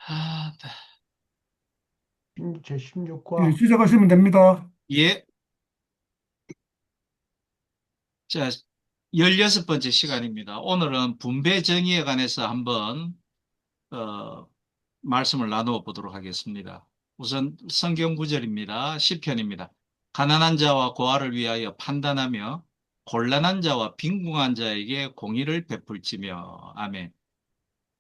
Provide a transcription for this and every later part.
아, 예, 제16과. 시작하시면 됩니다. 예. 자, 16번째 시간입니다. 오늘은 분배 정의에 관해서 한번, 어, 말씀을 나누어 보도록 하겠습니다. 우선 성경 구절입니다. 시편입니다. 가난한 자와 고아를 위하여 판단하며 곤란한 자와 빈궁한 자에게 공의를 베풀지며. 아멘.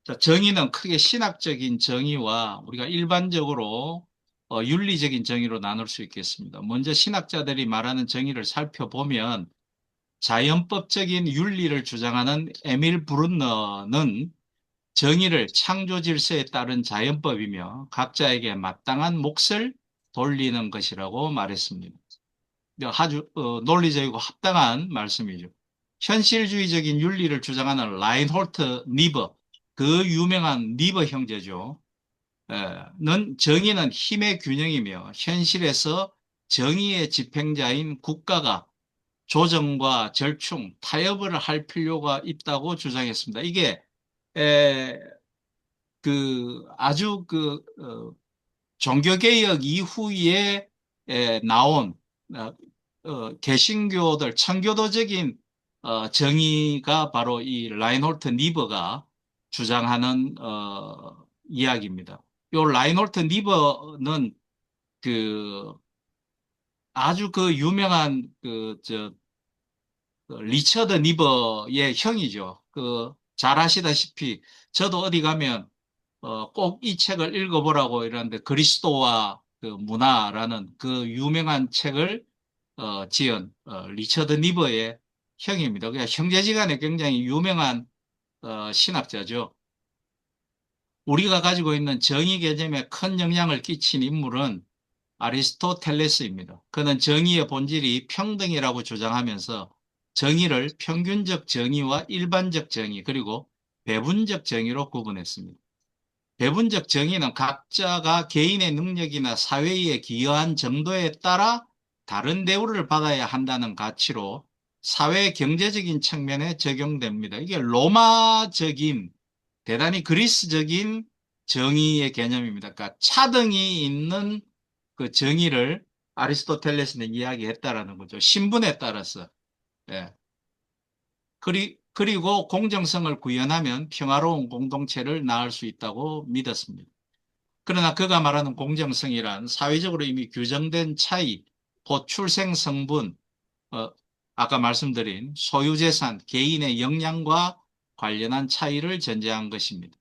자, 정의는 크게 신학적인 정의와 우리가 일반적으로 윤리적인 정의로 나눌 수 있겠습니다. 먼저 신학자들이 말하는 정의를 살펴보면 자연법적인 윤리를 주장하는 에밀 브룬너는 정의를 창조 질서에 따른 자연법이며 각자에게 마땅한 몫을 돌리는 것이라고 말했습니다. 아주 논리적이고 합당한 말씀이죠. 현실주의적인 윤리를 주장하는 라인홀트 니버, 그 유명한 니버 형제죠. 는 정의는 힘의 균형이며 현실에서 정의의 집행자인 국가가 조정과 절충, 타협을 할 필요가 있다고 주장했습니다. 이게 에, 아주 종교개혁 이후에 나온 어, 개신교들 청교도적인 정의가 바로 이 라인홀트 니버가 주장하는 이야기입니다. 요 라인홀트 니버는 그 아주 그 유명한 리처드 니버의 형이죠. 잘 아시다시피 저도 어디 가면 꼭 이 책을 읽어보라고 이러는데 그리스도와 그 문화라는 그 유명한 책을 지은 리처드 니버의 형입니다. 그냥 형제지간에 굉장히 유명한 신학자죠. 우리가 가지고 있는 정의 개념에 큰 영향을 끼친 인물은 아리스토텔레스입니다. 그는 정의의 본질이 평등이라고 주장하면서 정의를 평균적 정의와 일반적 정의 그리고 배분적 정의로 구분했습니다. 배분적 정의는 각자가 개인의 능력이나 사회에 기여한 정도에 따라 다른 대우를 받아야 한다는 가치로 사회 경제적인 측면에 적용됩니다. 이게 로마적인 대단히 그리스적인 정의의 개념입니다. 그러니까 차등이 있는 그 정의를 아리스토텔레스는 이야기했다라는 거죠. 신분에 따라서. 예. 그리고 공정성을 구현하면 평화로운 공동체를 낳을 수 있다고 믿었습니다. 그러나 그가 말하는 공정성이란 사회적으로 이미 규정된 차이, 곧 출생 성분, 어, 아까 말씀드린 소유재산, 개인의 역량과 관련한 차이를 전제한 것입니다.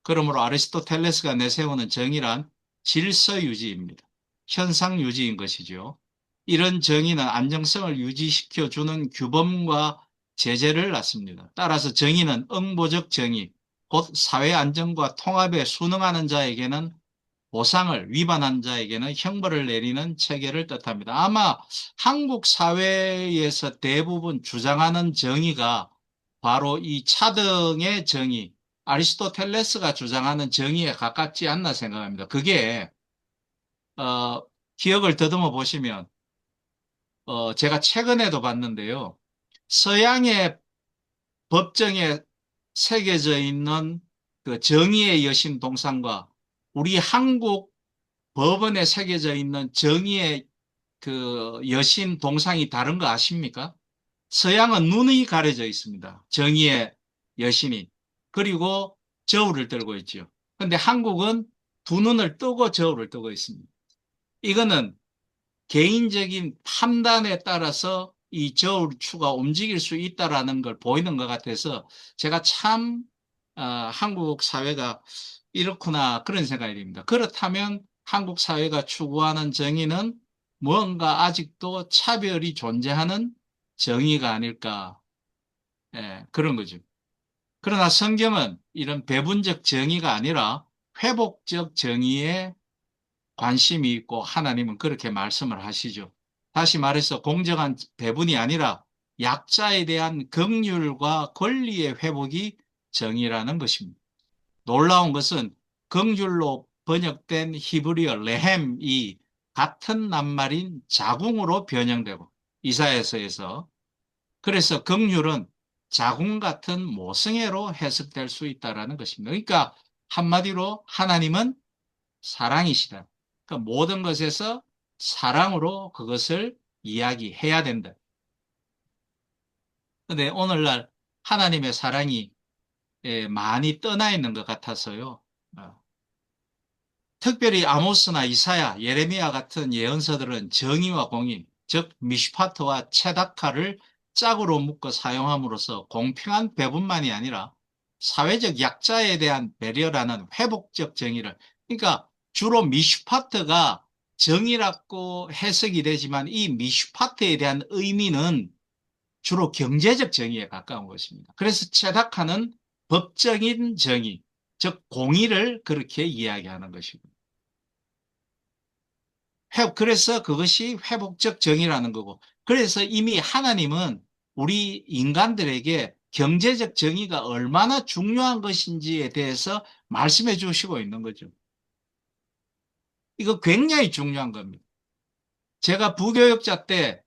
그러므로 아리스토텔레스가 내세우는 정의란 질서 유지입니다. 현상 유지인 것이죠. 이런 정의는 안정성을 유지시켜 주는 규범과 제재를 놨습니다. 따라서 정의는 응보적 정의, 곧 사회 안정과 통합에 순응하는 자에게는 보상을, 위반한 자에게는 형벌을 내리는 체계를 뜻합니다. 아마 한국 사회에서 대부분 주장하는 정의가 바로 이 차등의 정의, 아리스토텔레스가 주장하는 정의에 가깝지 않나 생각합니다. 그게 기억을 더듬어 보시면 제가 최근에도 봤는데요. 서양의 법정에 새겨져 있는 그 정의의 여신 동상과 우리 한국 법원에 새겨져 있는 정의의 그 여신 동상이 다른 거 아십니까? 서양은 눈이 가려져 있습니다. 정의의 여신이. 그리고 저울을 들고 있죠. 근데 한국은 두 눈을 뜨고 저울을 뜨고 있습니다. 이거는 개인적인 판단에 따라서 이 저울추가 움직일 수 있다라는 걸 보이는 것 같아서 제가 참 한국 사회가 이렇구나 그런 생각이 듭니다. 그렇다면 한국 사회가 추구하는 정의는 무언가 아직도 차별이 존재하는 정의가 아닐까. 그런 거죠. 그러나 성경은 이런 배분적 정의가 아니라 회복적 정의에 관심이 있고 하나님은 그렇게 말씀을 하시죠. 다시 말해서 공정한 배분이 아니라 약자에 대한 긍휼과 권리의 회복이 정의라는 것입니다. 놀라운 것은 긍휼로 번역된 히브리어 레헴이 같은 낱말인 자궁으로 변형되고 이사야서에서 그래서 긍휼은 자궁 같은 모성애로 해석될 수 있다는 것입니다. 그러니까 한마디로 하나님은 사랑이시다. 그러니까 모든 것에서 사랑으로 그것을 이야기해야 된다. 근데 오늘날 하나님의 사랑이 많이 떠나 있는 것 같아서요. 어, 특별히 아모스나 이사야, 예레미야 같은 예언서들은 정의와 공의, 즉 미슈파트와 체다카를 짝으로 묶어 사용함으로써 공평한 배분만이 아니라 사회적 약자에 대한 배려라는 회복적 정의를, 그러니까 주로 미슈파트가 정의라고 해석이 되지만 이 미슈파트에 대한 의미는 주로 경제적 정의에 가까운 것입니다. 그래서 체다카는 법적인 정의, 즉 공의를 그렇게 이야기하는 것이고, 그래서 그것이 회복적 정의라는 거고, 그래서 이미 하나님은 우리 인간들에게 경제적 정의가 얼마나 중요한 것인지에 대해서 말씀해 주시고 있는 거죠. 이거 굉장히 중요한 겁니다. 제가 부교육자 때,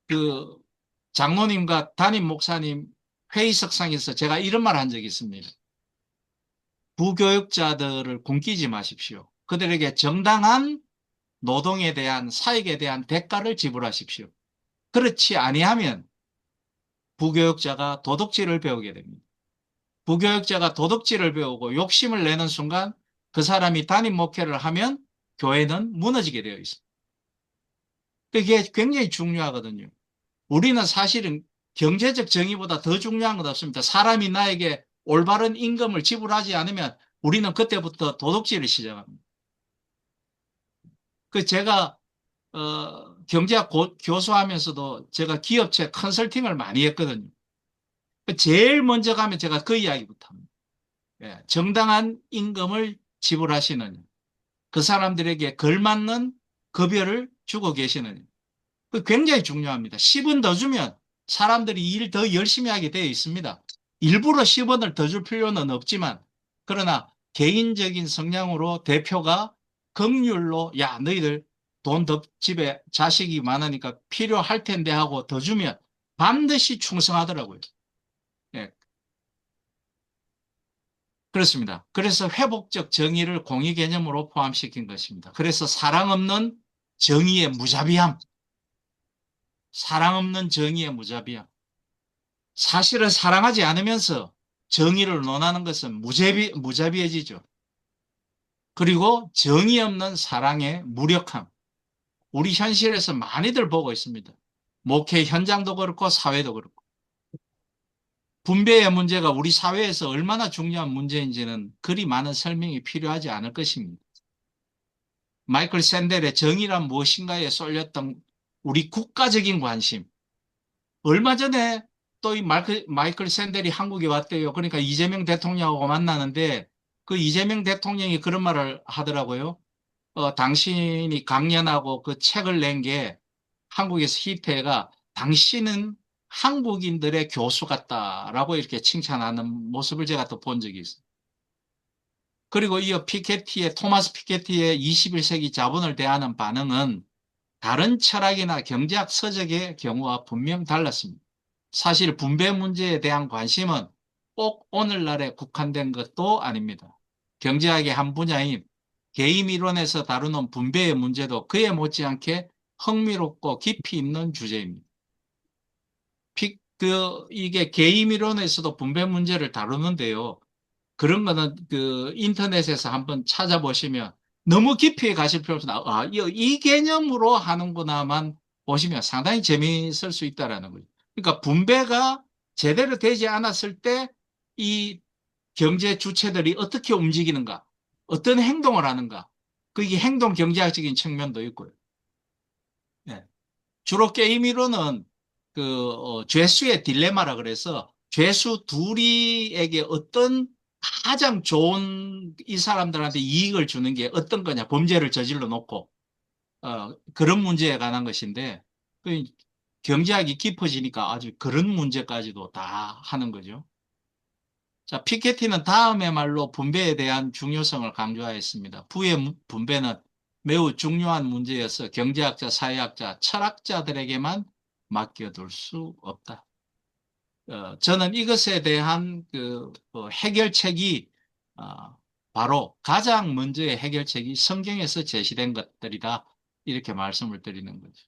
그 장로님과 담임 목사님 회의석상에서 제가 이런 말 한 적이 있습니다. 부교육자들을 굶기지 마십시오. 그들에게 정당한 노동에 대한 사익에 대한 대가를 지불하십시오. 그렇지 아니하면 부교육자가 도덕질을 배우게 됩니다. 부교육자가 도덕질을 배우고 욕심을 내는 순간 그 사람이 담임 목회를 하면 교회는 무너지게 되어 있습니다. 그게 굉장히 중요하거든요. 우리는 사실은 경제적 정의보다 더 중요한 건 없습니다. 사람이 나에게 올바른 임금을 지불하지 않으면 우리는 그때부터 도둑질을 시작합니다. 그 제가 경제학 교수하면서도 제가 기업체 컨설팅을 많이 했거든요. 제일 먼저 가면 제가 그 이야기부터 합니다. 예, 정당한 임금을 지불하시는 그 사람들에게 걸맞는 급여를 주고 계시는 그 굉장히 중요합니다. 10원 더 주면 사람들이 일 더 열심히 하게 되어 있습니다. 일부러 10원을 더 줄 필요는 없지만, 그러나 개인적인 성향으로 대표가 긍휼로 야 너희들 돈 더 집에 자식이 많으니까 필요할 텐데 하고 더 주면 반드시 충성하더라고요. 예, 그렇습니다. 그래서 회복적 정의를 공의 개념으로 포함시킨 것입니다. 그래서 사랑 없는 정의의 무자비함, 사랑 없는 정의의 무자비함. 사실을 사랑하지 않으면서 정의를 논하는 것은 무자비해지죠. 그리고 정의 없는 사랑의 무력함. 우리 현실에서 많이들 보고 있습니다. 목회 현장도 그렇고 사회도 그렇고. 분배의 문제가 우리 사회에서 얼마나 중요한 문제인지는 그리 많은 설명이 필요하지 않을 것입니다. 마이클 샌델의 정의란 무엇인가에 쏠렸던 우리 국가적인 관심. 얼마 전에 또 이 마이클 샌델이 한국에 왔대요. 그러니까 이재명 대통령하고 만나는데 그 이재명 대통령이 그런 말을 하더라고요. 당신이 강연하고 그 책을 낸 게 한국에서 히트해가 당신은 한국인들의 교수 같다라고 이렇게 칭찬하는 모습을 제가 또 본 적이 있어요. 그리고 이어 토마스 피케티의 21세기 자본을 대하는 반응은 다른 철학이나 경제학 서적의 경우와 분명 달랐습니다. 사실 분배 문제에 대한 관심은 꼭 오늘날에 국한된 것도 아닙니다. 경제학의 한 분야인 개임 이론에서 다루는 분배의 문제도 그에 못지않게 흥미롭고 깊이 있는 주제입니다. 이게 개임 이론에서도 분배 문제를 다루는데요. 그런 거는 그 인터넷에서 한번 찾아보시면 너무 깊이 가실 필요 없어. 이 개념으로 하는구나만 보시면 상당히 재미있을 수 있다라는 거죠. 그러니까 분배가 제대로 되지 않았을 때 이 경제 주체들이 어떻게 움직이는가, 어떤 행동을 하는가, 그게 행동 경제학적인 측면도 있고요. 네. 주로 게임이론은 죄수의 딜레마라 그래서 죄수 둘이에게 어떤 가장 좋은 이 사람들한테 이익을 주는 게 어떤 거냐, 범죄를 저질러 놓고 그런 문제에 관한 것인데 그 경제학이 깊어지니까 아주 그런 문제까지도 다 하는 거죠. 자, 피케티는 다음의 말로 분배에 대한 중요성을 강조하였습니다. 부의 분배는 매우 중요한 문제여서 경제학자, 사회학자, 철학자들에게만 맡겨둘 수 없다. 저는 이것에 대한 해결책이 바로 가장 먼저의 해결책이 성경에서 제시된 것들이다. 이렇게 말씀을 드리는 거죠.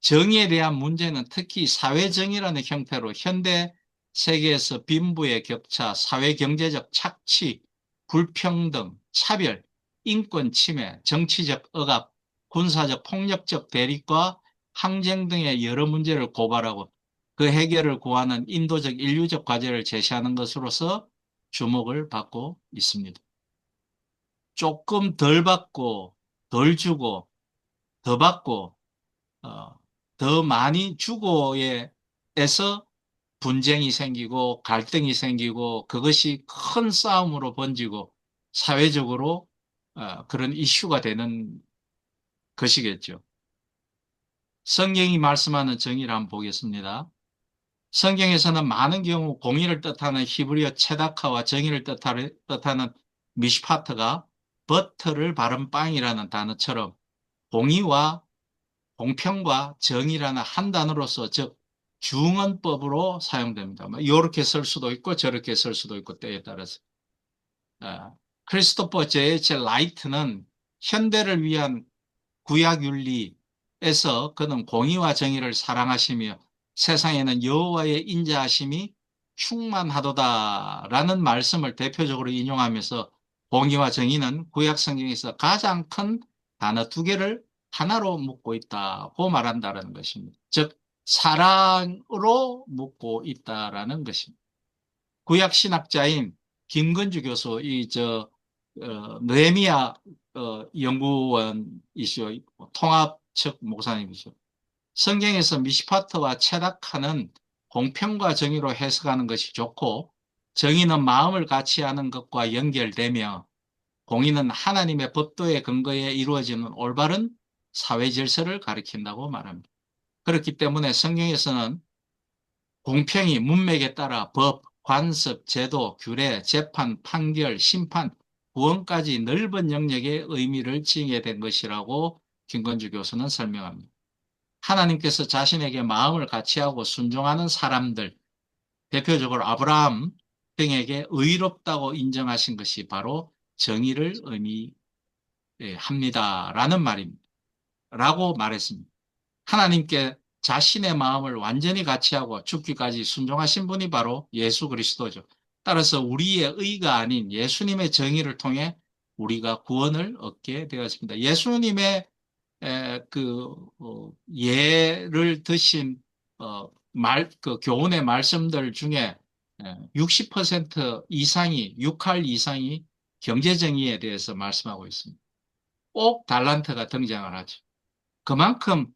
정의에 대한 문제는 특히 사회정의라는 형태로 현대 세계에서 빈부의 격차, 사회경제적 착취, 불평등, 차별, 인권 침해, 정치적 억압, 군사적 폭력적 대립과 항쟁 등의 여러 문제를 고발하고 그 해결을 구하는 인도적 인류적 과제를 제시하는 것으로서 주목을 받고 있습니다. 조금 덜 받고 덜 주고 더 받고 어, 더 많이 주고에서 분쟁이 생기고 갈등이 생기고 그것이 큰 싸움으로 번지고 사회적으로 그런 이슈가 되는 것이겠죠. 성경이 말씀하는 정의를 한번 보겠습니다. 성경에서는 많은 경우 공의를 뜻하는 히브리어 체다카와 정의를 뜻하는 미시파트가 버터를 바른 빵이라는 단어처럼 공의와 공평과 정의라는 한 단어로서 즉 중언법으로 사용됩니다. 이렇게 쓸 수도 있고 저렇게 쓸 수도 있고 때에 따라서. 크리스토퍼 J.H. 라이트는 현대를 위한 구약윤리에서 그는 공의와 정의를 사랑하시며 세상에는 여호와의 인자하심이 충만하도다라는 말씀을 대표적으로 인용하면서 공의와 정의는 구약 성경에서 가장 큰 단어 두 개를 하나로 묶고 있다고 말한다는 것입니다. 즉 사랑으로 묶고 있다라는 것입니다. 구약 신학자인 김건주 교수, 느헤미야 연구원이시오. 통합 측 목사님이죠. 성경에서 미시파트와 체다카는 공평과 정의로 해석하는 것이 좋고 정의는 마음을 같이 하는 것과 연결되며 공의는 하나님의 법도의 근거에 이루어지는 올바른 사회 질서를 가리킨다고 말합니다. 그렇기 때문에 성경에서는 공평이 문맥에 따라 법, 관습, 제도, 규례, 재판, 판결, 심판, 구원까지 넓은 영역의 의미를 지니게 된 것이라고 김건주 교수는 설명합니다. 하나님께서 자신에게 마음을 같이하고 순종하는 사람들, 대표적으로 아브라함 등에게 의롭다고 인정하신 것이 바로 정의를 의미합니다라는 말입니다. 라고 말했습니다. 하나님께 자신의 마음을 완전히 같이하고 죽기까지 순종하신 분이 바로 예수 그리스도죠. 따라서 우리의 의가 아닌 예수님의 정의를 통해 우리가 구원을 얻게 되었습니다. 예수님의 예를 드신 그 교훈의 말씀들 중에 60% 이상이, 6할 이상이 경제정의에 대해서 말씀하고 있습니다. 꼭 달란트가 등장을 하죠. 그만큼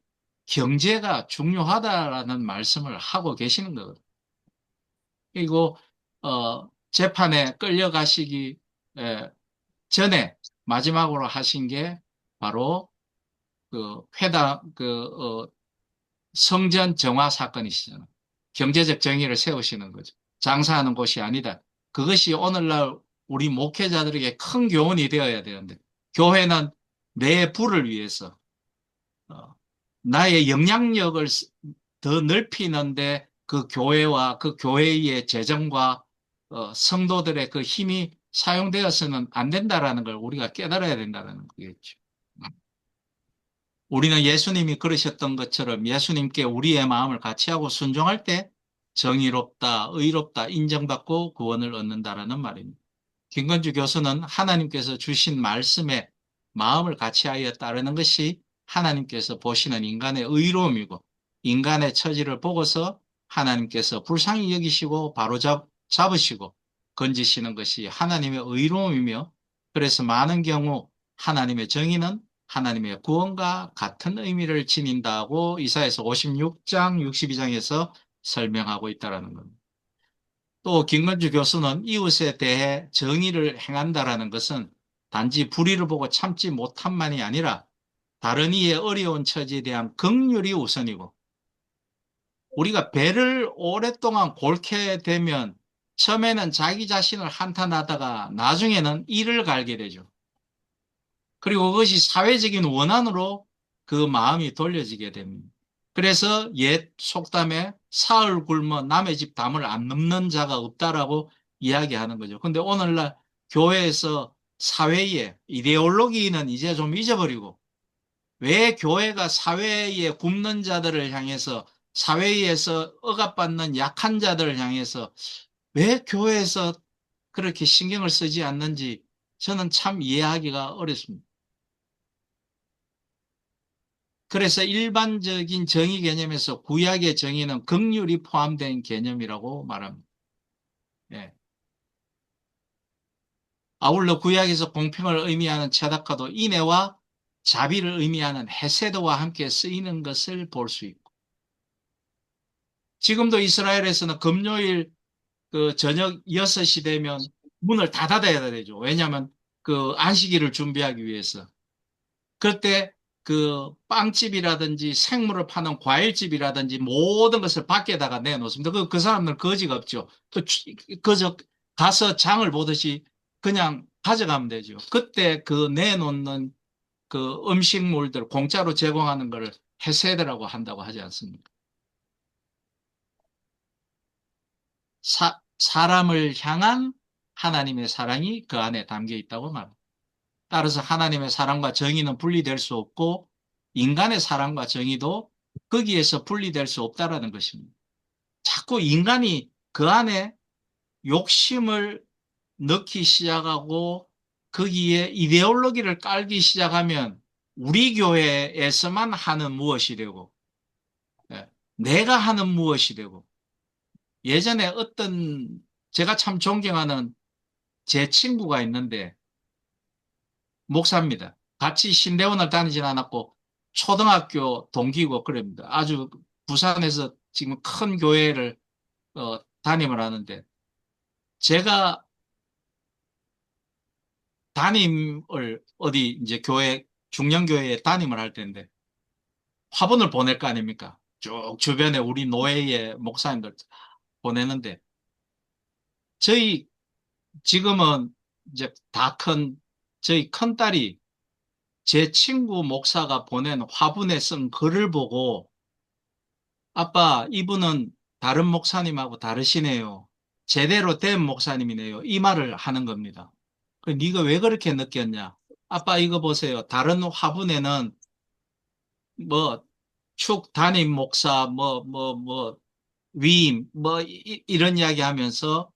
경제가 중요하다라는 말씀을 하고 계시는 거거든요. 그리고 재판에 끌려가시기 전에 마지막으로 하신 게 바로 그 회당 성전 정화 사건이시잖아요. 경제적 정의를 세우시는 거죠. 장사하는 곳이 아니다. 그것이 오늘날 우리 목회자들에게 큰 교훈이 되어야 되는데 교회는 내 부를 위해서 나의 영향력을 더 넓히는데 그 교회와 그 교회의 재정과 성도들의 그 힘이 사용되어서는 안 된다라는 걸 우리가 깨달아야 된다는 거겠죠. 우리는 예수님이 그러셨던 것처럼 예수님께 우리의 마음을 같이하고 순종할 때 정의롭다, 의롭다, 인정받고 구원을 얻는다라는 말입니다. 김건주 교수는 하나님께서 주신 말씀에 마음을 같이하여 따르는 것이 하나님께서 보시는 인간의 의로움이고 인간의 처지를 보고서 하나님께서 불쌍히 여기시고 바로 잡으시고 건지시는 것이 하나님의 의로움이며 그래서 많은 경우 하나님의 정의는 하나님의 구원과 같은 의미를 지닌다고 이사야서 56장, 62장에서 설명하고 있다는 겁니다. 또 김건주 교수는 이웃에 대해 정의를 행한다라는 것은 단지 불의를 보고 참지 못함만이 아니라 다른 이의 어려운 처지에 대한 긍휼이 우선이고 우리가 배를 오랫동안 골게 되면 처음에는 자기 자신을 한탄하다가 나중에는 이를 갈게 되죠. 그리고 그것이 사회적인 원한으로 그 마음이 돌려지게 됩니다. 그래서 옛 속담에 사흘 굶어 남의 집 담을 안 넘는 자가 없다라고 이야기하는 거죠. 근데 오늘날 교회에서 사회의 이데올로기는 이제 좀 잊어버리고 왜 교회가 사회에 굶는 자들을 향해서 사회에서 억압받는 약한 자들을 향해서 왜 교회에서 그렇게 신경을 쓰지 않는지 저는 참 이해하기가 어렵습니다. 그래서 일반적인 정의 개념에서 구약의 정의는 긍휼이 포함된 개념이라고 말합니다. 예. 아울러 구약에서 공평을 의미하는 체다카도 인애와 자비를 의미하는 헤세드와 함께 쓰이는 것을 볼 수 있고 지금도 이스라엘에서는 금요일 그 저녁 6시 되면 문을 다 닫아야 되죠. 왜냐하면 그 안식일을 준비하기 위해서. 그때 그 빵집이라든지 생물을 파는 과일집이라든지 모든 것을 밖에다가 내놓습니다. 그 사람들 거지가 없죠. 그저 가서 장을 보듯이 그냥 가져가면 되죠. 그때 그 내놓는 그 음식물들 공짜로 제공하는 것을 헤세드라고 한다고 하지 않습니까? 사람을 향한 하나님의 사랑이 그 안에 담겨 있다고 말합니다. 따라서 하나님의 사랑과 정의는 분리될 수 없고 인간의 사랑과 정의도 거기에서 분리될 수 없다라는 것입니다. 자꾸 인간이 그 안에 욕심을 넣기 시작하고 거기에 이데올로기를 깔기 시작하면 우리 교회에서만 하는 무엇이 되고 예, 내가 하는 무엇이 되고 예전에 어떤 제가 참 존경하는 제 친구가 있는데 목사입니다. 같이 신대원을 다니진 않았고 초등학교 동기고 그럽니다. 아주 부산에서 지금 큰 교회를 담임을 하는데 제가 담임을 어디 이제 교회 중년교회에 담임을 할 텐데 화분을 보낼 거 아닙니까? 쭉 주변에 우리 노회의 목사님들 보내는데 저희 지금은 이제 다 큰 저희 큰딸이 제 친구 목사가 보낸 화분에 쓴 글을 보고 아빠, 이분은 다른 목사님하고 다르시네요. 제대로 된 목사님이네요. 이 말을 하는 겁니다. 네가 왜 그렇게 느꼈냐? 아빠, 이거 보세요. 다른 화분에는 뭐, 축 담임 목사, 위임, 이런 이야기 하면서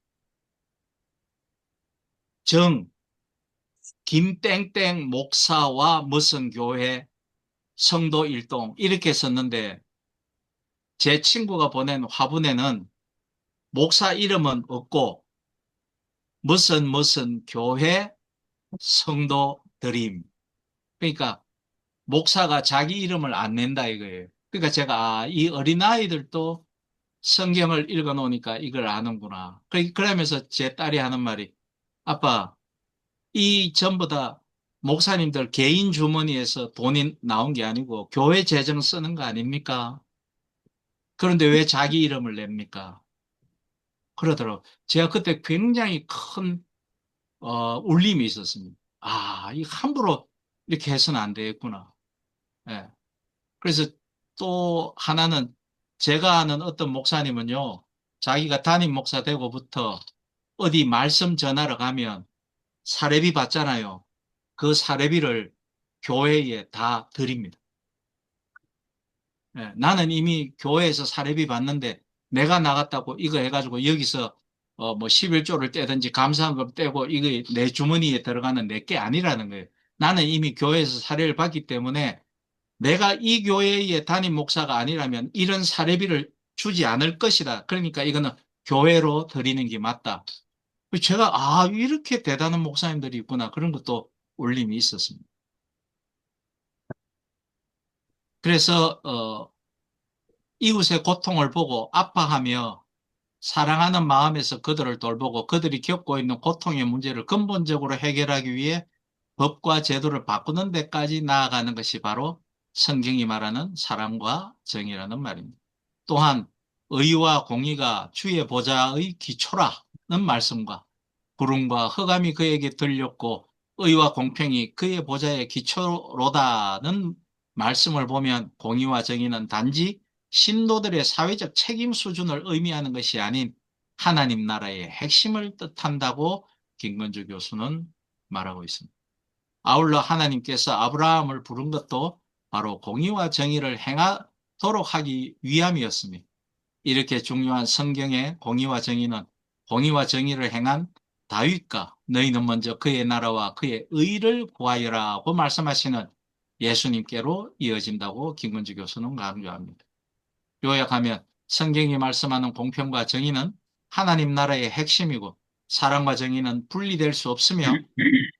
정, 김땡땡 목사와 무슨 교회, 성도 일동, 이렇게 썼는데 제 친구가 보낸 화분에는 목사 이름은 없고 무슨 교회 성도 드림. 그러니까 목사가 자기 이름을 안 낸다 이거예요. 그러니까 제가 이 어린아이들도 성경을 읽어 놓으니까 이걸 아는구나. 그러면서 제 딸이 하는 말이 아빠, 이 전부 다 목사님들 개인 주머니에서 돈이 나온 게 아니고 교회 재정 쓰는 거 아닙니까? 그런데 왜 자기 이름을 냅니까? 그러더라고요. 제가 그때 굉장히 큰 울림이 있었습니다. 이 함부로 이렇게 해서는 안 되겠구나. 예. 그래서 또 하나는 제가 아는 어떤 목사님은요, 자기가 담임 목사 되고부터 어디 말씀 전하러 가면 사례비 받잖아요. 그 사례비를 교회에 다 드립니다. 예, 나는 이미 교회에서 사례비 받는데 내가 나갔다고 이거 해가지고 여기서 뭐 11조를 떼든지 감사한금 떼고 이거 내 주머니에 들어가는 내 게 아니라는 거예요. 나는 이미 교회에서 사례를 받기 때문에 내가 이 교회의 담임 목사가 아니라면 이런 사례비를 주지 않을 것이다. 그러니까 이거는 교회로 드리는 게 맞다. 제가 이렇게 대단한 목사님들이 있구나. 그런 것도 울림이 있었습니다. 그래서 이웃의 고통을 보고 아파하며 사랑하는 마음에서 그들을 돌보고 그들이 겪고 있는 고통의 문제를 근본적으로 해결하기 위해 법과 제도를 바꾸는 데까지 나아가는 것이 바로 성경이 말하는 사랑과 정의라는 말입니다. 또한 의와 공의가 주의 보좌의 기초라는 말씀과 구름과 흑암이 그에게 들렸고 의와 공평이 그의 보좌의 기초로다는 말씀을 보면 공의와 정의는 단지 신도들의 사회적 책임 수준을 의미하는 것이 아닌 하나님 나라의 핵심을 뜻한다고 김건주 교수는 말하고 있습니다. 아울러 하나님께서 아브라함을 부른 것도 바로 공의와 정의를 행하도록 하기 위함이었습니다. 이렇게 중요한 성경의 공의와 정의는 공의와 정의를 행한 다윗과 너희는 먼저 그의 나라와 그의 의를 구하여라고 말씀하시는 예수님께로 이어진다고 김건주 교수는 강조합니다. 요약하면 성경이 말씀하는 공평과 정의는 하나님 나라의 핵심이고 사랑과 정의는 분리될 수 없으며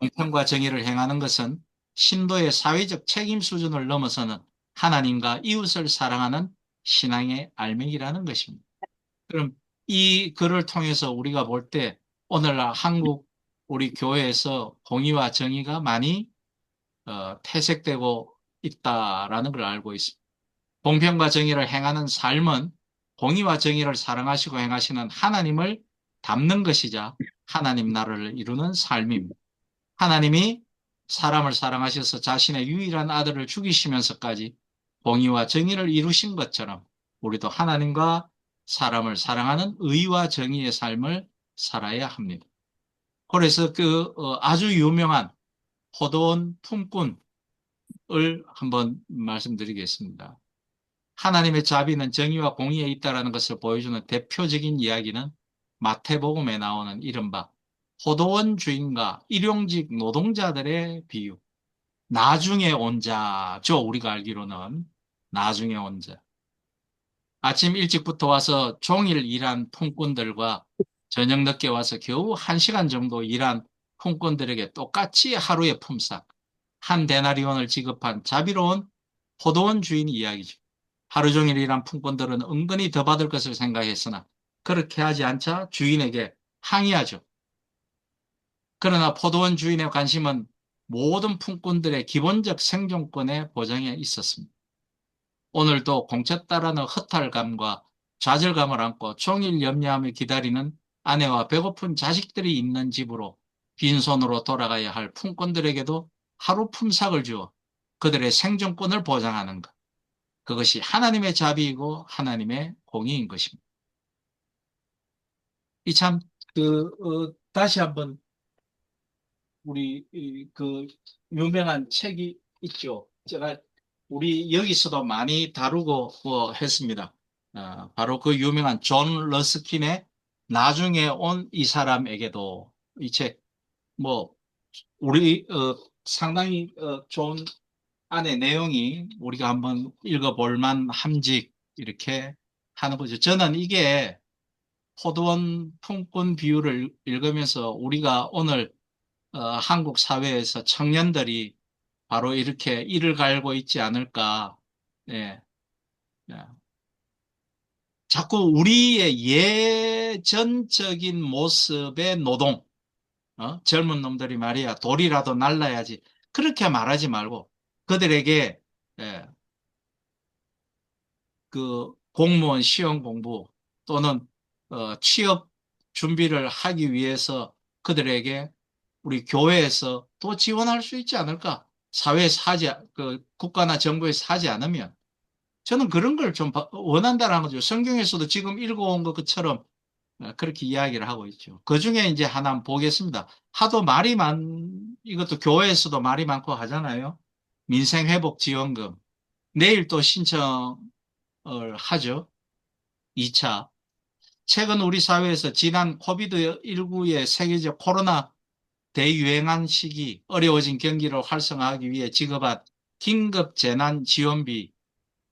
공평과 정의를 행하는 것은 신도의 사회적 책임 수준을 넘어서는 하나님과 이웃을 사랑하는 신앙의 알맹이라는 것입니다. 그럼 이 글을 통해서 우리가 볼 때 오늘날 한국 우리 교회에서 공의와 정의가 많이 퇴색되고 있다라는 걸 알고 있습니다. 공평과 정의를 행하는 삶은 공의와 정의를 사랑하시고 행하시는 하나님을 담는 것이자 하나님 나라를 이루는 삶입니다. 하나님이 사람을 사랑하셔서 자신의 유일한 아들을 죽이시면서까지 공의와 정의를 이루신 것처럼 우리도 하나님과 사람을 사랑하는 의와 정의의 삶을 살아야 합니다. 그래서 아주 유명한 포도원 품꾼을 한번 말씀드리겠습니다. 하나님의 자비는 정의와 공의에 있다는 것을 보여주는 대표적인 이야기는 마태복음에 나오는 이른바 포도원 주인과 일용직 노동자들의 비유. 나중에 온 자죠. 우리가 알기로는 나중에 온 자. 아침 일찍부터 와서 종일 일한 품꾼들과 저녁 늦게 와서 겨우 1시간 정도 일한 품꾼들에게 똑같이 하루의 품삯, 한 데나리온을 지급한 자비로운 포도원 주인 이야기죠. 하루 종일 일한 품꾼들은 은근히 더 받을 것을 생각했으나 그렇게 하지 않자 주인에게 항의하죠. 그러나 포도원 주인의 관심은 모든 품꾼들의 기본적 생존권의 보장에 있었습니다. 오늘도 공쳤다라는 허탈감과 좌절감을 안고 종일 염려하며 기다리는 아내와 배고픈 자식들이 있는 집으로 빈손으로 돌아가야 할 품꾼들에게도 하루 품삯을 주어 그들의 생존권을 보장하는 것. 그것이 하나님의 자비이고 하나님의 공의인 것입니다. 이 참, 다시 한번 우리 유명한 책이 있죠. 제가 우리 여기서도 많이 다루고 했습니다. 바로 그 유명한 존 러스킨의 나중에 온 이 사람에게도 이 책, 뭐, 우리, 상당히, 좋은 안에 내용이 우리가 한번 읽어볼 만함직 이렇게 하는 거죠. 저는 이게 포도원 품꾼 비유를 읽으면서 우리가 오늘 한국 사회에서 청년들이 바로 이렇게 이를 갈고 있지 않을까. 예, 예. 자꾸 우리의 예전적인 모습의 노동, 젊은 놈들이 말이야, 돌이라도 날라야지. 그렇게 말하지 말고 그들에게 예, 그 공무원 시험 공부 또는 취업 준비를 하기 위해서 그들에게 우리 교회에서 또 지원할 수 있지 않을까? 사회에서 국가나 정부에서 하지 않으면 저는 그런 걸 좀 원한다는 거죠. 성경에서도 지금 읽어온 것처럼 그렇게 이야기를 하고 있죠. 그 중에 이제 하나 보겠습니다. 하도 이것도 교회에서도 말이 많고 하잖아요. 민생회복지원금. 내일 또 신청을 하죠. 2차. 최근 우리 사회에서 지난 코비드19의 세계적 코로나 대유행한 시기 어려워진 경기를 활성화하기 위해 지급한 긴급 재난 지원비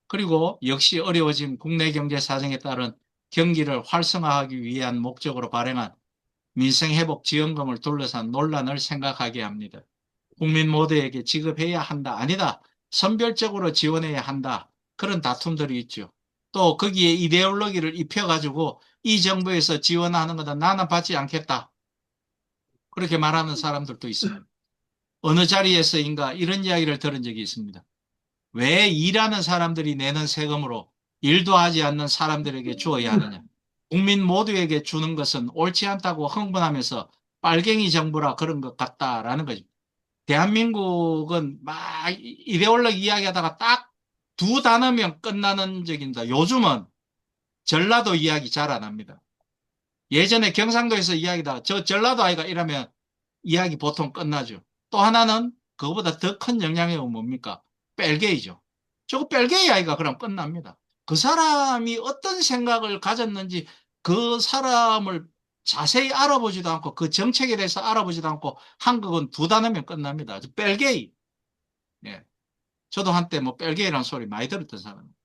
그리고 역시 어려워진 국내 경제 사정에 따른 경기를 활성화하기 위한 목적으로 발행한 민생회복지원금을 둘러싼 논란을 생각하게 합니다. 국민 모두에게 지급해야 한다, 아니다, 선별적으로 지원해야 한다, 그런 다툼들이 있죠. 또 거기에 이데올로기를 입혀가지고 이 정부에서 지원하는 거다 나는 받지 않겠다. 그렇게 말하는 사람들도 있습니다. 어느 자리에서인가 이런 이야기를 들은 적이 있습니다. 왜 일하는 사람들이 내는 세금으로 일도 하지 않는 사람들에게 주어야 하느냐? 국민 모두에게 주는 것은 옳지 않다고 흥분하면서 빨갱이 정부라 그런 것 같다라는 거죠. 대한민국은 막 이데올로기 이야기하다가 딱 두 단어면 끝나는 적입니다. 요즘은 전라도 이야기 잘 안 합니다. 예전에 경상도에서 이야기다 저 전라도 아이가 이러면 이야기 보통 끝나죠. 또 하나는 그거보다 더 큰 영향력은 뭡니까? 뺄게이죠. 저거 뺄게이 아이가 그럼 끝납니다. 그 사람이 어떤 생각을 가졌는지 그 사람을 자세히 알아보지도 않고 그 정책에 대해서 알아보지도 않고 한국은 두 단어면 끝납니다. 뺄게이. 예. 저도 한때 뭐 뺄게이라는 소리 많이 들었던 사람입니다.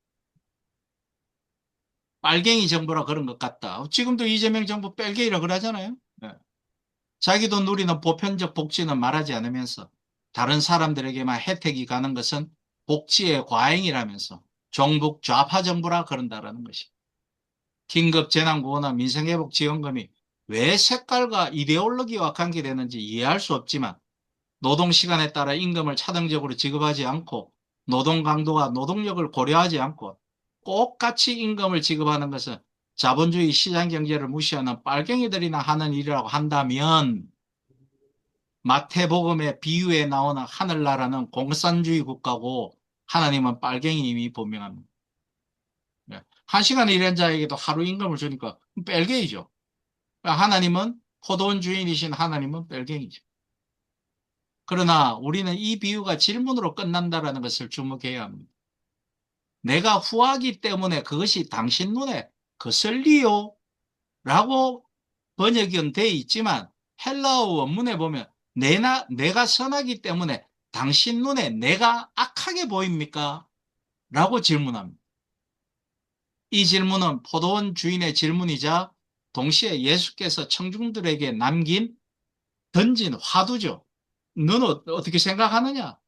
빨갱이 정부라 그런 것 같다. 지금도 이재명 정부 뺄게이라 그러잖아요. 예. 자기도 누리는 보편적 복지는 말하지 않으면서 다른 사람들에게만 혜택이 가는 것은 복지의 과잉이라면서 종북 좌파 정부라 그런다라는 것이. 긴급 재난구호나 민생회복지원금이 왜 색깔과 이데올로기와 관계되는지 이해할 수 없지만 노동시간에 따라 임금을 차등적으로 지급하지 않고 노동 강도와 노동력을 고려하지 않고 똑같이 임금을 지급하는 것은 자본주의 시장 경제를 무시하는 빨갱이들이나 하는 일이라고 한다면 마태복음의 비유에 나오는 하늘나라는 공산주의 국가고 하나님은 빨갱이임이 분명합니다. 네. 한 시간에 일한 자에게도 하루 임금을 주니까 뺄갱이죠. 하나님은 포도원 주인이신 하나님은 뺄갱이죠. 그러나 우리는 이 비유가 질문으로 끝난다는 것을 주목해야 합니다. 내가 후하기 때문에 그것이 당신 눈에 거슬리요? 라고 번역은 돼 있지만 헬라어 원문에 보면 내가 선하기 때문에 당신 눈에 내가 악하게 보입니까? 라고 질문합니다. 이 질문은 포도원 주인의 질문이자 동시에 예수께서 청중들에게 던진 화두죠. 너는 어떻게 생각하느냐?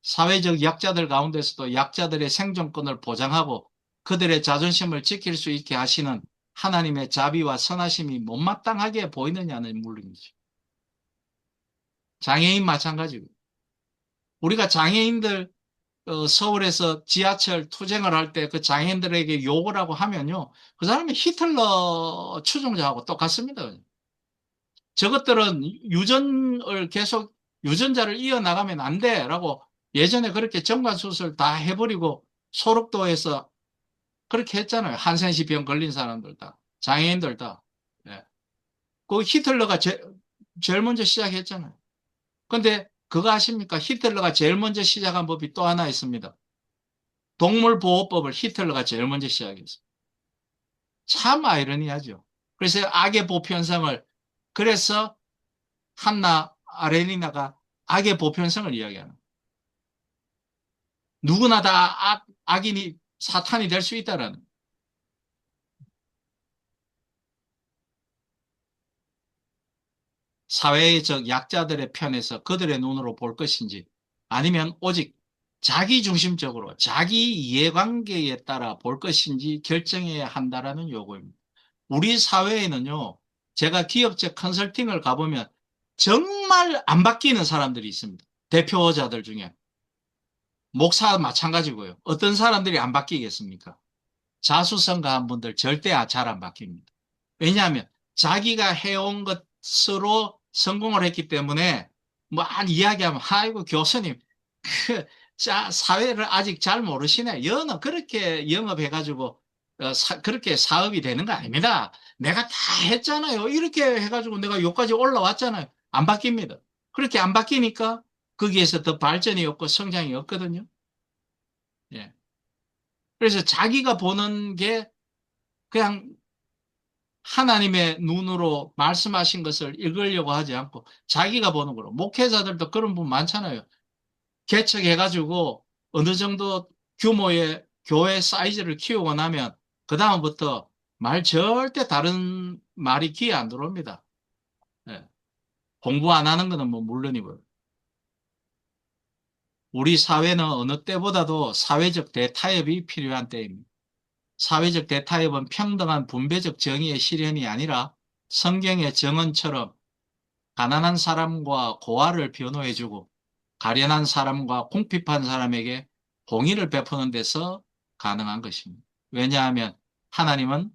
사회적 약자들 가운데서도 약자들의 생존권을 보장하고 그들의 자존심을 지킬 수 있게 하시는 하나님의 자비와 선하심이 못마땅하게 보이느냐는 물론이죠. 장애인 마찬가지고 우리가 장애인들 서울에서 지하철 투쟁을 할 때 그 장애인들에게 욕을 하고 하면요. 그 사람이 히틀러 추종자하고 똑같습니다. 저것들은 유전자를 이어나가면 안 돼라고 예전에 그렇게 정관수술 다 해버리고 소록도에서 그렇게 했잖아요. 한센시 병 걸린 사람들 다. 장애인들 다. 예. 그 히틀러가 제일 먼저 시작했잖아요. 근데 그거 아십니까? 히틀러가 제일 먼저 시작한 법이 또 하나 있습니다. 동물보호법을 히틀러가 제일 먼저 시작했어요. 참 아이러니하죠. 그래서 악의 보편성을 그래서 한나 아레니나가 악의 보편성을 이야기하는 누구나 다 악인이 사탄이 될 수 있다라는 사회적 약자들의 편에서 그들의 눈으로 볼 것인지 아니면 오직 자기 중심적으로 자기 이해관계에 따라 볼 것인지 결정해야 한다라는 요구입니다. 우리 사회에는요, 제가 기업체 컨설팅을 가보면 정말 안 바뀌는 사람들이 있습니다. 대표자들 중에. 목사 마찬가지고요. 어떤 사람들이 안 바뀌겠습니까? 자수성가한 분들 절대 잘 안 바뀝니다. 왜냐하면 자기가 해온 것으로 성공을 했기 때문에 뭐 이야기하면 아이고 교수님 그, 사회를 아직 잘 모르시네. 여는 그렇게 영업해가지고 그렇게 사업이 되는 거 아닙니다. 내가 다 했잖아요. 이렇게 해가지고 내가 여기까지 올라왔잖아요. 안 바뀝니다. 그렇게 안 바뀌니까 거기에서 더 발전이 없고 성장이 없거든요. 예. 그래서 자기가 보는 게 그냥 하나님의 눈으로 말씀하신 것을 읽으려고 하지 않고 자기가 보는 거로. 목회자들도 그런 분 많잖아요. 개척해가지고 어느 정도 규모의 교회 사이즈를 키우고 나면 그다음부터 말 절대 다른 말이 귀에 안 들어옵니다. 예. 공부 안 하는 거는 뭐 물론이고요. 우리 사회는 어느 때보다도 사회적 대타협이 필요한 때입니다. 사회적 대타협은 평등한 분배적 정의의 실현이 아니라 성경의 정언처럼 가난한 사람과 고아를 변호해주고 가련한 사람과 궁핍한 사람에게 공의를 베푸는 데서 가능한 것입니다. 왜냐하면 하나님은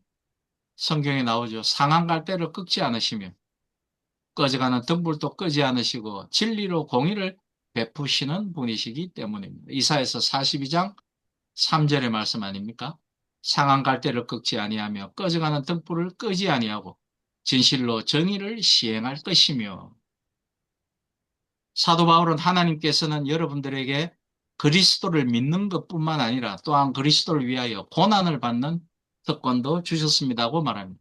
성경에 나오죠. 상한 갈대를 꺾지 않으시며 꺼져가는 등불도 끄지 않으시고 진리로 공의를 베푸시는 분이시기 때문입니다. 이사야서 42장 3절의 말씀 아닙니까? 상한 갈대를 꺾지 아니하며 꺼져가는 등불을 끄지 아니하고 진실로 정의를 시행할 것이며. 사도 바울은 하나님께서는 여러분들에게 그리스도를 믿는 것뿐만 아니라 또한 그리스도를 위하여 고난을 받는 특권도 주셨습니다고 말합니다.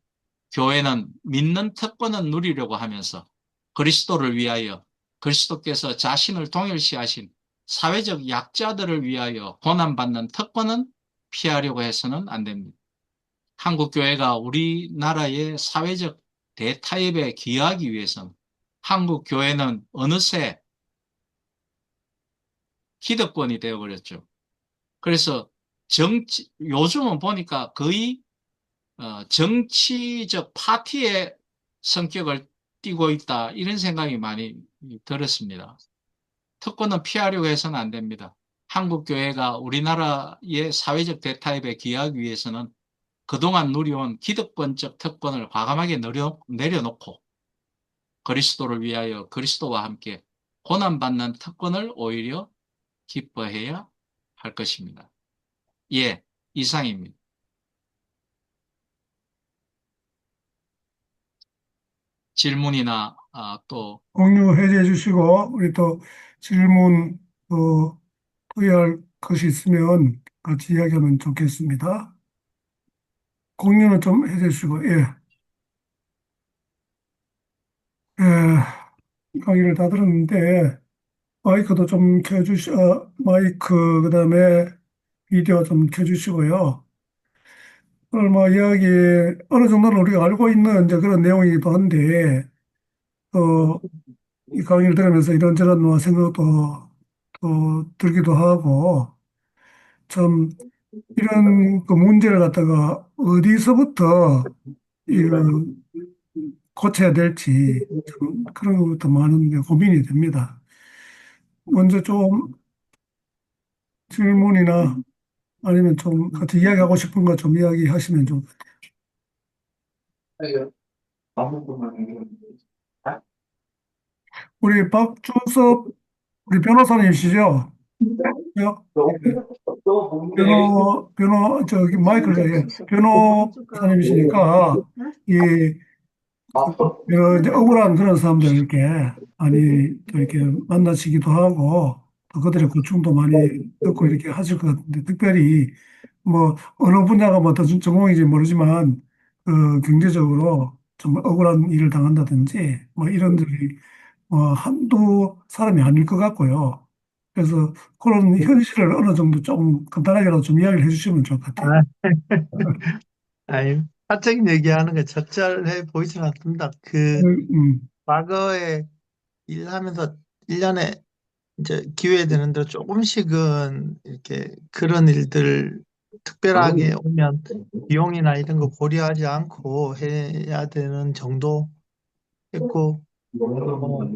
교회는 믿는 특권은 누리려고 하면서 그리스도를 위하여 그리스도께서 자신을 동일시하신 사회적 약자들을 위하여 고난받는 특권은 피하려고 해서는 안 됩니다. 한국 교회가 우리나라의 사회적 대타협에 기여하기 위해서는 한국 교회는 어느새 기득권이 되어버렸죠. 그래서 요즘은 보니까 거의 정치적 파티의 성격을 띠고 있다. 이런 생각이 많이 들었습니다. 특권은 피하려고 해서는 안 됩니다. 한국 교회가 우리나라의 사회적 대타협에 기여하기 위해서는 그동안 누려온 기득권적 특권을 과감하게 내려놓고 그리스도를 위하여 그리스도와 함께 고난받는 특권을 오히려 기뻐해야 할 것입니다. 예, 이상입니다. 질문이나 또 공유 해제해 주시고, 우리 또 질문, 부여할 것이 있으면 같이 이야기하면 좋겠습니다. 공유는 좀 해제해 주시고, 예. 강의를 다 들었는데, 마이크도 좀 그 다음에 비디오 좀 켜주시고요. 오늘 뭐 이야기, 어느 정도는 우리가 알고 있는 이제 그런 내용이기도 한데, 어, 이 강의를 들으면서 이런저런 뭐 생각도 또 들기도 하고, 참, 이런 그 문제를 갖다가 어디서부터 이 고쳐야 될지, 참 그런 것부터 많은 게 고민이 됩니다. 먼저 좀 질문이나 아니면 좀 같이 이야기하고 싶은 거 좀 이야기하시면 좀. 우리 박주섭 우리 변호사님이시죠? 요? 예. 저기 마이크를, 예. 변호사님이시니까, 이, 이제 억울한 그런 사람들 이렇게 많이 또 이렇게 만나시기도 하고, 또 그들의 고충도 많이 듣고 이렇게 하실 것 같은데, 특별히 뭐, 어느 분야가 뭐 더 전공인지 모르지만, 경제적으로 좀 억울한 일을 당한다든지, 뭐 이런들이 한두 사람이 아닐 것 같고요. 그래서 그런 현실을 어느 정도 좀 간단하게라도 좀 이야기를 해주시면 좋을 것 같아요. 아, 아니, 사적인 얘기하는 게 적절해 보이진 않습니다. 과거에 일하면서 1년에 이제 기회 되는 대로 조금씩은 이렇게 그런 일들 특별하게 오면 비용이나 이런 거 고려하지 않고 해야 되는 정도 했고,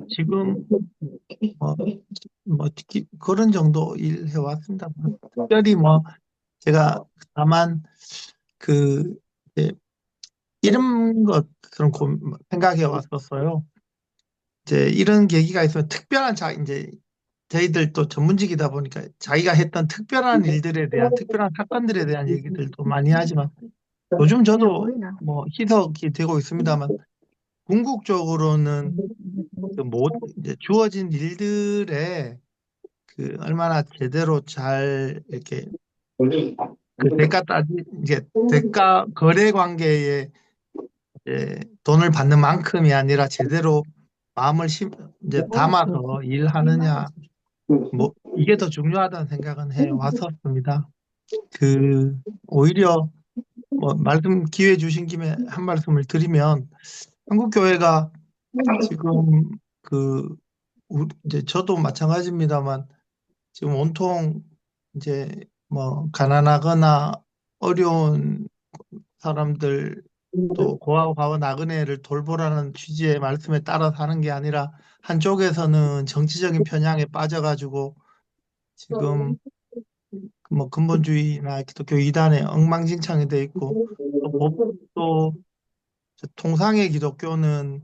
지금 뭐, 그런 정도 일 해왔습니다. 특별히 뭐, 제가 다만 그, 이제 이런 것들은 생각해 왔었어요. 이제 이런 계기가 있으면 이제 저희들 또 전문직이다 보니까 자기가 했던 특별한 일들에 대한 특별한 사건들에 대한 얘기들도 많이 하지만 요즘 저도 뭐 희석이 되고 있습니다만 궁극적으로는 이제 주어진 일들에 얼마나 제대로 잘 이렇게 이게 대가 거래 관계에 돈을 받는 만큼이 아니라 제대로 이제 담아서 일하느냐, 뭐, 이게 더 중요하다는 생각은 해 왔었습니다. 오히려, 뭐, 기회 주신 김에 한 말씀을 드리면, 한국교회가 지금 이제 저도 마찬가지입니다만, 지금 온통 이제 뭐, 가난하거나 어려운 사람들 또 고아와 가와 나그네를 돌보라는 취지의 말씀에 따라 사는 게 아니라 한쪽에서는 정치적인 편향에 빠져가지고 지금 뭐 근본주의나 기독교 이단에 엉망진창이 돼 있고 또 통상의 기독교는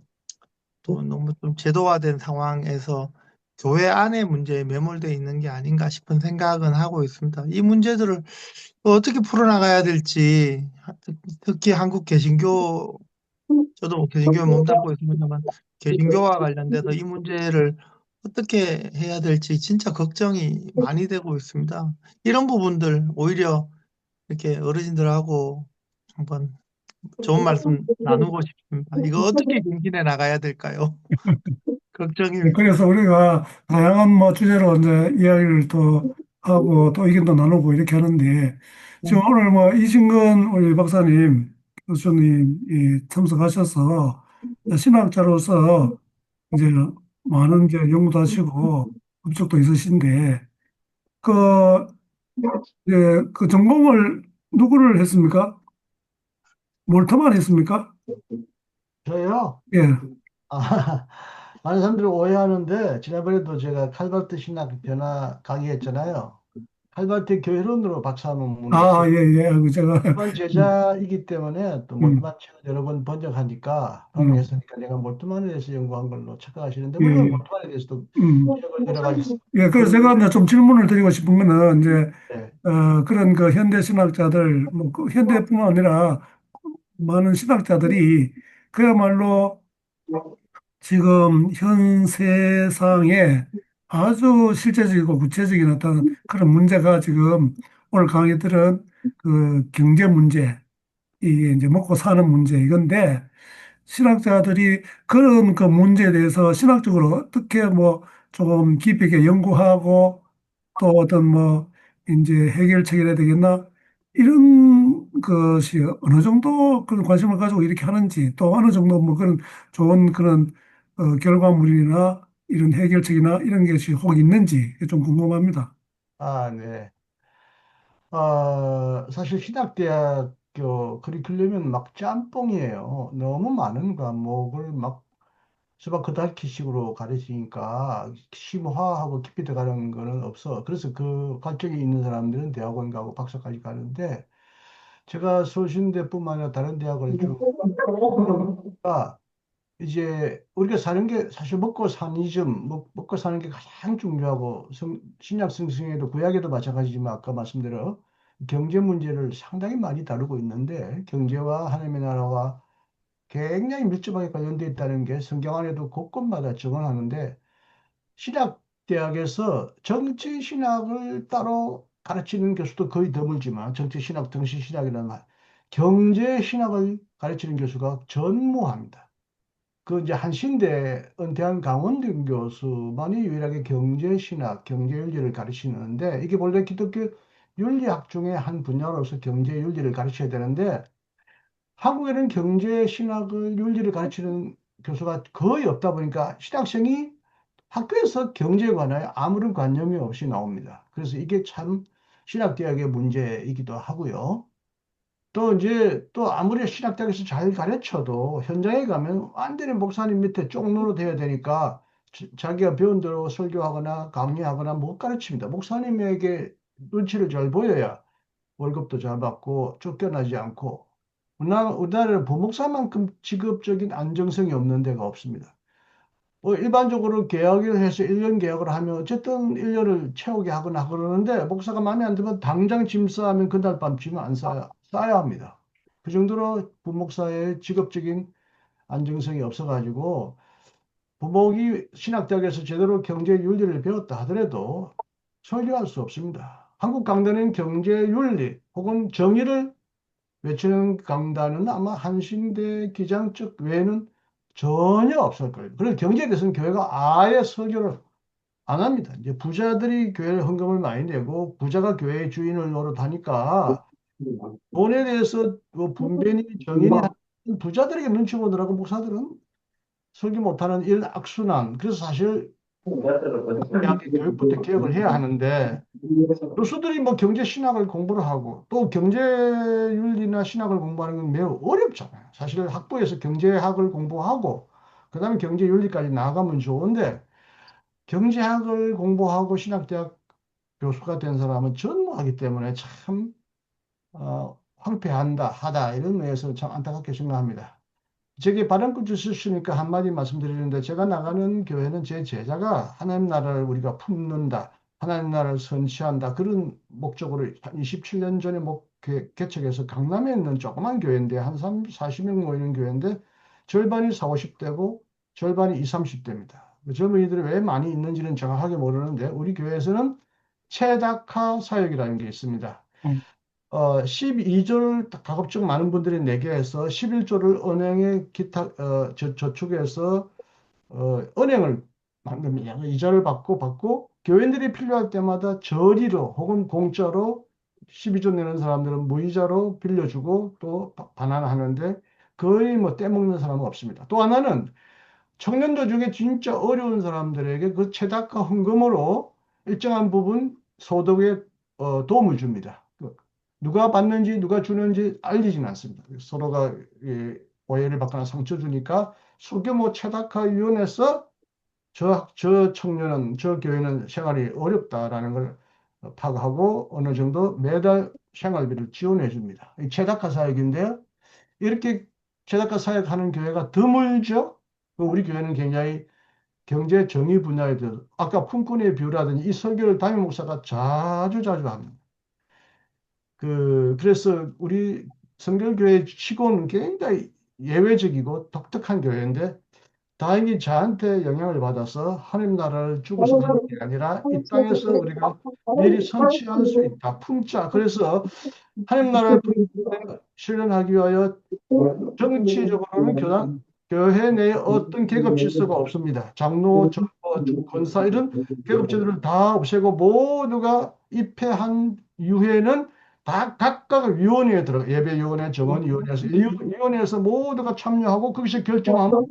또 너무 좀 제도화된 상황에서 교회 안의 문제에 매몰되어 있는 게 아닌가 싶은 생각은 하고 있습니다. 이 문제들을 어떻게 풀어나가야 될지, 특히 한국 개신교, 저도 뭐 개신교에 몸담고 있습니다만, 개신교와 관련돼서 이 문제를 어떻게 해야 될지 진짜 걱정이 많이 되고 있습니다. 이런 부분들 오히려 이렇게 어르신들하고 한번 좋은 말씀 나누고 싶습니다. 이거 어떻게 경진해 나가야 될까요? 네, 걱정입니다. 그래서 우리가 다양한 뭐 주제로 이제 이야기를 또 하고 또 의견도 나누고 이렇게 하는데 지금 오늘 뭐 이진근 우리 박사님 교수님이 참석하셔서 신학자로서 이제 많은 이제 연구도 하시고 업적도 있으신데 그 이제 그 전공을 누구를 했습니까? 몰터만 했습니까? 저요? 예. 아, 많은 사람들이 오해하는데, 지난번에도 제가 칼바르트 신학 변화 강의했잖아요. 칼바르트 교회론으로 박사 논문을 아, 썼. 예, 예. 그 제가 일반 제자이기 때문에 또 음, 몰트만 책을 여러 번 번역하니까, 음, 번역했으니까 내가 몰트만에 대해서 연구한 걸로 착각하시는데, 예, 물론 예. 몰트만에 대해서도 음. 책을 여러 가지 예, 그래서 제가 썼는데, 이제 좀 질문을 드리고 싶은 거는 이제 네. 그런 그 현대 신학자들 뭐그 현대뿐만 아니라 많은 신학자들이 그야말로 지금 현 세상에 아주 실제적이고 구체적인 어떤 그런 문제가 지금 오늘 강의들은 그 경제 문제, 이게 이제 먹고 사는 문제 이건데 신학자들이 그런 그 문제에 대해서 신학적으로 어떻게 뭐 조금 깊이 있게 연구하고 또 어떤 뭐 이제 해결책이 돼야 되겠나 이런 것이 어느 정도 그런 관심을 가지고 이렇게 하는지 또 어느 정도 뭐 그런 좋은 그런 결과물이나 이런 해결책이나 이런 것이 혹 있는지 좀 궁금합니다. 아, 네. 사실 신학대학교 커리큘럼은 막 짬뽕이에요. 너무 많은 과목을 막 수박 겉핥기식으로 가르치니까 심화하고 깊이 들어가는 거는 없어. 그래서 그 과정에 있는 사람들은 대학원 가고 박사까지 가는데 제가 서울신대뿐만 아니라 다른 대학을 쭉 가 이제 우리가 사는 게 사실 먹고 사니즘, 먹고 사는 게 가장 중요하고 신약 성승에도 구약에도 마찬가지지만 아까 말씀대로 경제 문제를 상당히 많이 다루고 있는데 경제와 하나님의 나라와 굉장히 밀접하게 관련되어 있다는 게 성경 안에도 곳곳마다 증언하는데 신학대학에서 정치신학을 따로 가르치는 교수도 거의 드물지만 정치신학, 정치신학이라는 말, 경제신학을 가르치는 교수가 전무합니다. 그 이제 한신대 은퇴한 강원등 교수만이 유일하게 경제신학, 경제윤리를 가르치는데 이게 원래 기독교 윤리학 중에 한 분야로서 경제윤리를 가르쳐야 되는데 한국에는 경제신학을 윤리를 가르치는 교수가 거의 없다 보니까 신학생이 학교에서 경제에 관하여 아무런 관념이 없이 나옵니다. 그래서 이게 참 신학대학의 문제이기도 하고요. 또 이제 또 아무리 신학대학에서 잘 가르쳐도 현장에 가면 완전히 목사님 밑에 쪽노로 돼야 되니까 자기가 배운 대로 설교하거나 강의하거나 못 가르칩니다. 목사님에게 눈치를 잘 보여야 월급도 잘 받고 쫓겨나지 않고 우리나라는 부목사만큼 직업적인 안정성이 없는 데가 없습니다. 뭐 일반적으로 계약을 해서 1년 계약을 하면 어쨌든 1년을 채우게 하거나 그러는데 목사가 마음에 안 들면 당장 짐 싸면 그날 밤 짐을 안 싸야 합니다. 그 정도로 부목사의 직업적인 안정성이 없어가지고 부목이 신학대학에서 제대로 경제 윤리를 배웠다 하더라도 설교할 수 없습니다. 한국 강단은 경제 윤리 혹은 정의를 외치는 강단은 아마 한신대 기장 쪽 외에는 전혀 없을 거예요. 그리고 경제에 대해서는 교회가 아예 설교를 안 합니다. 이제 부자들이 교회 헌금을 많이 내고 부자가 교회의 주인을 노릇하니까 돈에 대해서 뭐 분별이 정인이 하는 부자들에게 눈치 보느라고 목사들은 설교 못하는 일악순환. 그래서 사실 대학의 교육부터 개혁을 해야 하는데 교수들이 뭐 경제 신학을 공부를 하고 또 경제윤리나 신학을 공부하는 건 매우 어렵잖아요. 사실 학부에서 경제학을 공부하고 그다음에 경제윤리까지 나아가면 좋은데 경제학을 공부하고 신학대학 교수가 된 사람은 전무하기 때문에 참 황폐한다 하다 이런 면에서 참 안타깝게 생각합니다. 제게 발언권 주셨으니까 한마디 말씀드리는데, 제가 나가는 교회는 제 제자가 하나님 나라를 우리가 품는다, 하나님 나라를 선취한다, 그런 목적으로 한 27년 전에 개척해서 강남에 있는 조그만 교회인데, 한 40명 모이는 교회인데, 절반이 40, 50대고 절반이 20, 30대입니다. 젊은이들이 왜 많이 있는지는 정확하게 모르는데, 우리 교회에서는 최다카 사역이라는 게 있습니다. 12조를 가급적 많은 분들이 내게 해서 11조를 은행에 저축해서 은행을 만듭니다. 이자를 받고 교인들이 필요할 때마다 저리로 혹은 공짜로 12조 내는 사람들은 무이자로 빌려주고 또 반환하는데, 거의 뭐 떼먹는 사람은 없습니다. 또 하나는 청년들 중에 진짜 어려운 사람들에게 그 최다카 헌금으로 일정한 부분 소득에 도움을 줍니다. 누가 받는지 누가 주는지 알리지는 않습니다. 서로가 오해를 받거나 상처 주니까 소규모 최다카 위원회에서 저 청년은, 저 교회는 생활이 어렵다라는 걸 파악하고 어느 정도 매달 생활비를 지원해 줍니다. 이 최다카 사역인데요. 이렇게 최다카 사역하는 교회가 드물죠. 우리 교회는 굉장히 경제 정의 분야에 대해서 아까 품꾼의 비유라든지 이 설교를 담임 목사가 자주 합니다. 그래서 우리 성결교회 치고는 굉장히 예외적이고 독특한 교회인데, 다행히 저한테 영향을 받아서 하나님 나라를 죽어서 가는 게 아니라 이 땅에서 우리가 미리 선취할 수 있다. 품자. 그래서 하나님 나라를 실현하기 위하여 정치적으로는 교회 내에 어떤 계급 질서가 없습니다. 장로, 전도, 권사 이런 계급 제도를 다 없애고 모두가 입회한 이후에는 다 각각 위원회에 들어가, 예배위원회, 정원위원회에서 위원회에서 모두가 참여하고 거기서 결정하면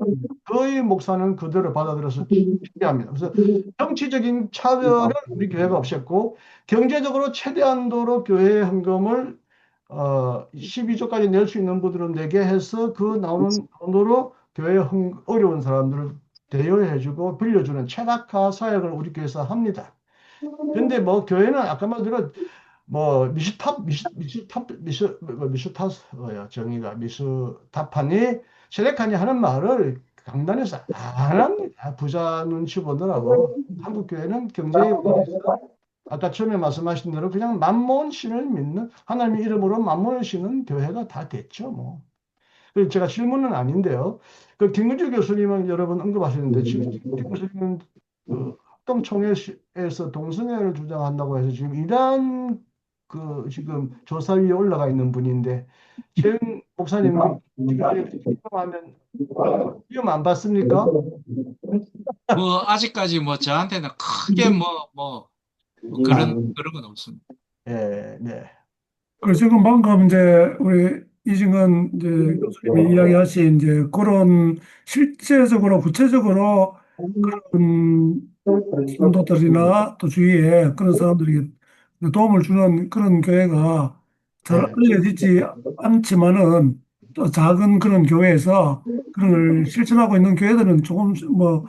거의 목사는 그대로 받아들여서 필요합니다. 그래서 정치적인 차별은 우리 교회가 없앴고, 경제적으로 최대한도로 교회 헌금을 12조까지 낼 수 있는 분들은 내게 해서 그 나오는 돈으로 교회 어려운 사람들을 대여해주고 빌려주는 최다카 사역을 우리 교회에서 합니다. 근데 뭐 교회는 아까 말대로 뭐 미슈탑 정의가 미슈타파니 세례카니 하는 말을 강단에서 안 합니다. 부자 눈치 보느라고. 한국 교회는 경제에 의해서 아까 처음에 말씀하신 대로 그냥 만몬 신을 믿는, 하나님의 이름으로 만몬을 신는 교회가 다 됐죠, 뭐. 그래서 제가 질문은 아닌데요. 그 김근주 교수님은 여러분 언급하셨는데, 지금 김근주 교수님은 그 합동총회에서 동성애를 주장한다고 해서 지금 이단 지금 조사위에 올라가 있는 분인데, 최은 목사님은 위험하면 위험 안 받습니까? 뭐 아직까지 뭐 저한테는 크게 뭐 그런 건 없습니다. 예, 네. 그래서 지금 방금 이제 우리 이승은 이제 교수님이 이야기하신 이제 그런 실제적으로 구체적으로 그런 성도들이나 또 주위에 그런 사람들에게 도움을 주는 그런 교회가 잘 네. 알려지지 않지만은 또 작은 그런 교회에서 그런 걸 실천하고 있는 교회들은 조금 뭐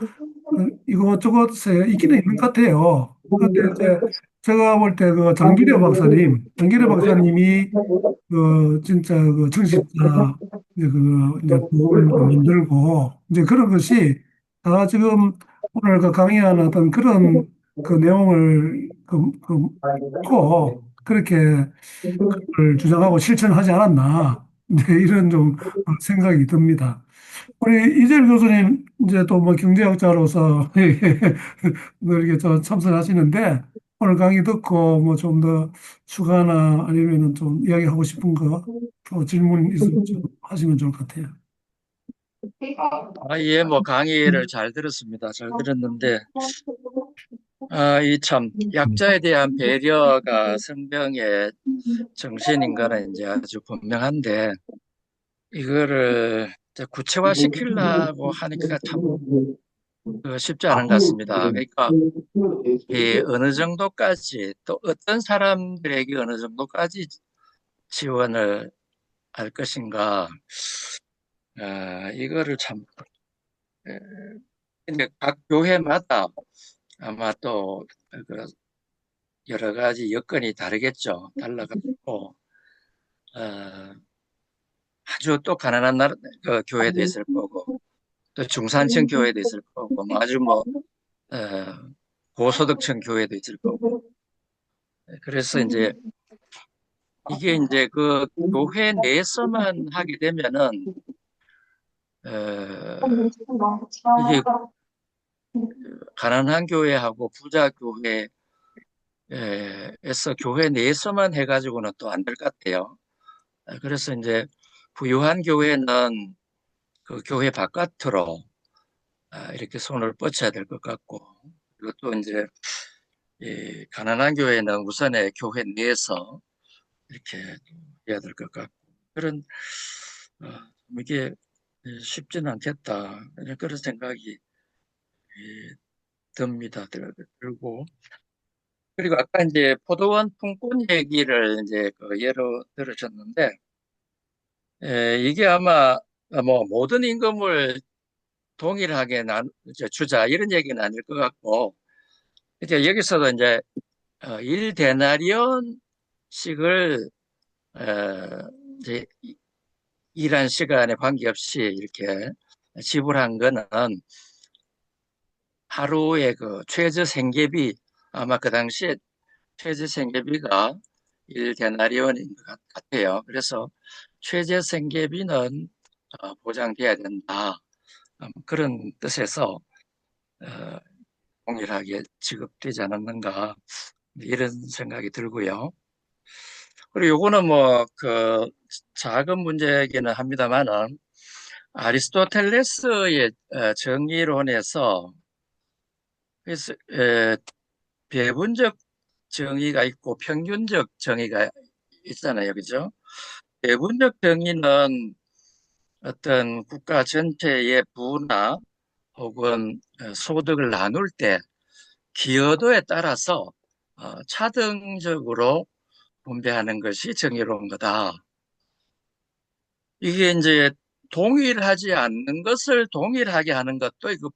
이것저것에 있기는 있는 것 같아요. 그런데 이제 제가 볼 때 그 장기려 박사님이 그 진짜 그 정신자 이제 그 이제 보험을 만들고 이제 그런 것이 다 지금 오늘 그 강의하는 어떤 그런 그 내용을 고 그렇게 그걸 주장하고 실천하지 않았나 네, 이런 좀 생각이 듭니다. 우리 이재일 교수님 이제 또 뭐 경제학자로서 이렇게 저 참석하시는데 오늘 강의 듣고 뭐 좀 더 추가나 아니면은 좀 이야기하고 싶은 거 또 질문 있으면 좀 하시면 좋을 것 같아요. 예, 뭐 강의를 잘 들었습니다. 잘 들었는데, 이 참 약자에 대한 배려가 성경의 정신인 거는 이제 아주 분명한데, 이거를 이제 구체화시키려고 하니까 참 쉽지 않은 것 같습니다. 그러니까 이 어느 정도까지 또 어떤 사람들에게 어느 정도까지 지원을 할 것인가, 이거를 참 에, 근데 각 교회마다 아마 또 그 여러 가지 여건이 다르겠죠. 달라가지고 아주 또 가난한 그 교회도 있을 거고, 또 중산층 교회도 있을 거고, 뭐 아주 뭐, 고소득층 교회도 있을 거고. 그래서 이제 이게 이제 그 교회 내에서만 하게 되면은, 어, 이게 가난한 교회하고 부자 교회에서 교회 내에서만 해가지고는 또 안 될 것 같아요. 그래서 이제 부유한 교회는 그 교회 바깥으로 이렇게 손을 뻗쳐야 될 것 같고, 그리고 또 이제 이 가난한 교회는 우선에 교회 내에서 이렇게 해야 될 것 같고, 그런 어, 이게 쉽지는 않겠다, 그런 생각이 듭니다. 들고, 그리고 아까 이제 포도원 품권 얘기를 이제 그 예로 들으셨는데, 이게 아마 뭐 모든 임금을 동일하게 이제 주자 이런 얘기는 아닐 것 같고, 이제 여기서도 이제 1데나리온씩을 이제 일한 시간에 관계없이 이렇게 지불한 거는 하루에 그 최저 생계비, 아마 그 당시에 최저 생계비가 1데나리온인 것 같아요. 그래서 최저 생계비는 보장돼야 된다. 그런 뜻에서 어, 동일하게 지급되지 않았는가, 이런 생각이 들고요. 그리고 요거는 뭐 그 작은 문제이기는 합니다만은, 아리스토텔레스의 정의론에서 그래서 배분적 정의가 있고 평균적 정의가 있잖아요, 그죠? 배분적 정의는 어떤 국가 전체의 부나 혹은 소득을 나눌 때 기여도에 따라서 차등적으로 분배하는 것이 정의로운 거다. 이게 이제 동일하지 않는 것을 동일하게 하는 것도 이거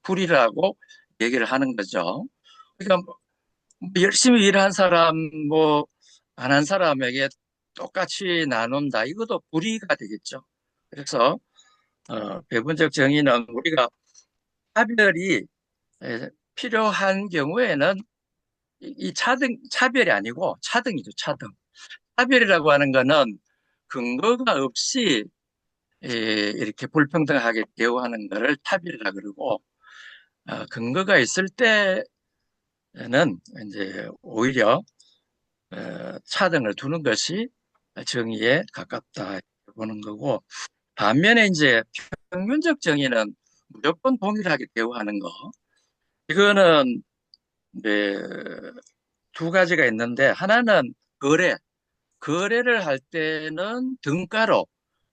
불이라고 얘기를 하는 거죠. 그러니까 뭐 열심히 일한 사람, 뭐 안 한 사람에게 똑같이 나눈다. 이것도 불이가 되겠죠. 그래서 배분적 정의는 우리가 차별이 필요한 경우에는 이 차별이 아니고 차등이죠, 차등. 차별이라고 하는 거는 근거가 없이 이렇게 불평등하게 대우하는 것을 차별이라 그러고, 근거가 있을 때는 이제 오히려 차등을 두는 것이 정의에 가깝다 보는 거고, 반면에 이제 평균적 정의는 무조건 동일하게 대우하는 거, 이거는 이제 두 가지가 있는데, 하나는 거래를 할 때는 등가로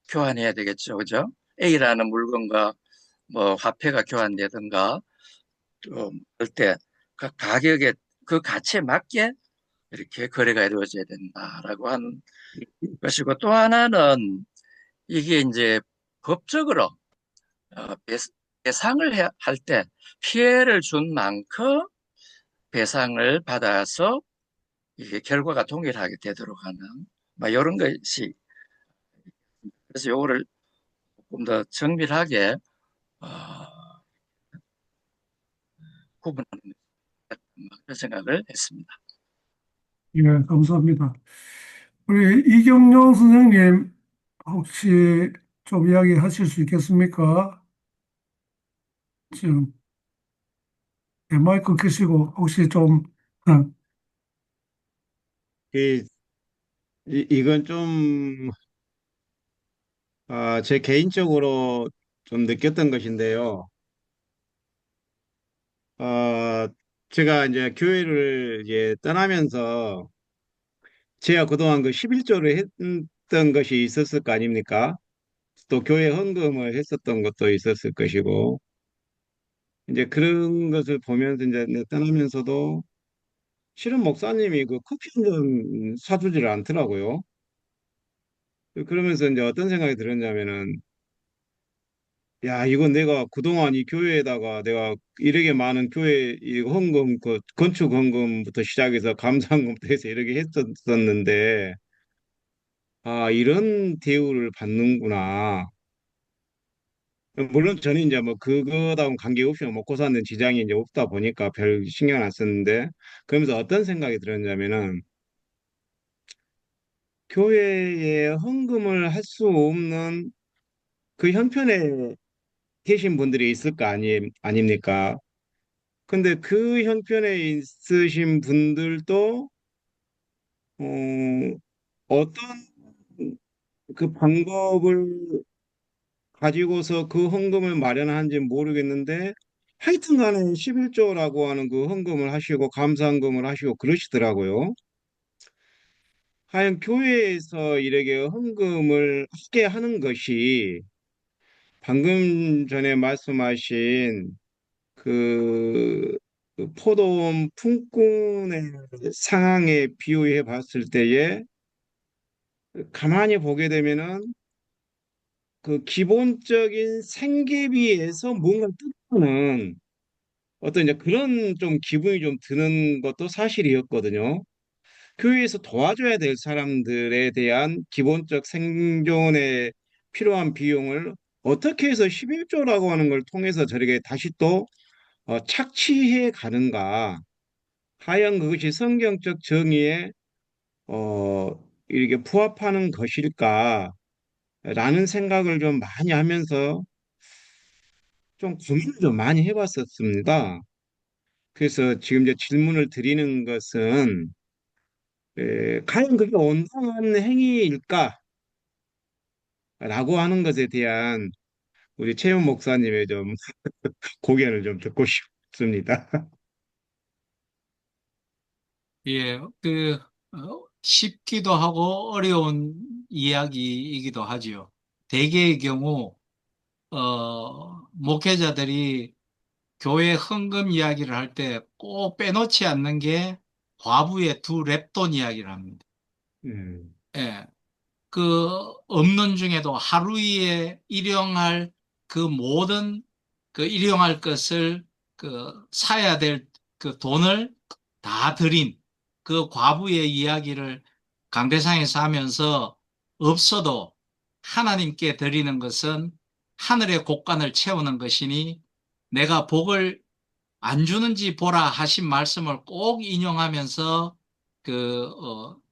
교환해야 되겠죠, 그죠? A라는 물건과 뭐 화폐가 교환되든가 할 때 그 가격에, 그 가치에 맞게 이렇게 거래가 이루어져야 된다라고 하는 것이고, 또 하나는 이게 이제 법적으로 배상을 할 때 피해를 준 만큼 배상을 받아서 이게 결과가 동일하게 되도록 하는 뭐 이런 것이, 그래서 요거를 조금 더 정밀하게 어, 구분하는 그런 생각을 했습니다. 예, 감사합니다. 우리 이경영 선생님, 혹시 좀 이야기 하실 수 있겠습니까? 지금 마이크 켜시고 혹시 좀, 어, 그, 이건 좀, 제 개인적으로 좀 느꼈던 것인데요. 어, 제가 이제 교회를 이제 떠나면서 제가 그동안 그 11조를 했던 것이 있었을 거 아닙니까? 또 교회 헌금을 했었던 것도 있었을 것이고, 이제 그런 것을 보면서 이제 떠나면서도 실은 목사님이 그 커피 한 잔 사주지를 않더라고요. 그러면서 이제 어떤 생각이 들었냐면은, 야, 이건 내가 그동안 이 교회에다가 내가 이렇게 많은 교회 이 헌금, 그 건축 헌금부터 시작해서 감사헌금부터 해서 이렇게 했었는데, 아, 이런 대우를 받는구나. 물론 저는 이제 뭐 그거다운 관계없이 먹고 사는 지장이 이제 없다 보니까 별 신경 안 썼는데, 그러면서 어떤 생각이 들었냐면은, 교회에 헌금을 할 수 없는 그 형편에 계신 분들이 있을 거 아닙니까? 근데 그 형편에 있으신 분들도 어, 어떤 그 방법을 가지고서 그 헌금을 마련하는지 모르겠는데, 하여튼 간에 11조라고 하는 그 헌금을 하시고 감사헌금을 하시고 그러시더라고요. 하여간 교회에서 이렇게 헌금을 하게 하는 것이 방금 전에 말씀하신 그 포도원 품꾼의 상황에 비유해 봤을 때에 가만히 보게 되면은 그 기본적인 생계비에서 뭔가 뜯는 어떤 이제 그런 좀 기분이 좀 드는 것도 사실이었거든요. 교회에서 도와줘야 될 사람들에 대한 기본적 생존에 필요한 비용을 어떻게 해서 11조라고 하는 걸 통해서 저렇게 다시 또 착취해 가는가. 하여 그것이 성경적 정의에 어, 이렇게 부합하는 것일까라는 생각을 좀 많이 하면서 좀 고민을 좀 많이 해봤었습니다. 그래서 지금 이제 질문을 드리는 것은 과연 그게 온당한 행위일까라고 하는 것에 대한 우리 최현 목사님의 좀 고견을 좀 듣고 싶습니다. 예, 쉽기도 하고 어려운 이야기이기도 하지요. 대개의 경우, 목회자들이 교회 헌금 이야기를 할 때 꼭 빼놓지 않는 게 과부의 두 랩돈 이야기를 합니다. 음, 예, 그 없는 중에도 하루에 일용할 그 모든 그 일용할 것을 사야 될 그 돈을 다 들인 그 과부의 이야기를 강대상에서 하면서 없어도 하나님께 드리는 것은 하늘의 곳간을 채우는 것이니 내가 복을 안 주는지 보라 하신 말씀을 꼭 인용하면서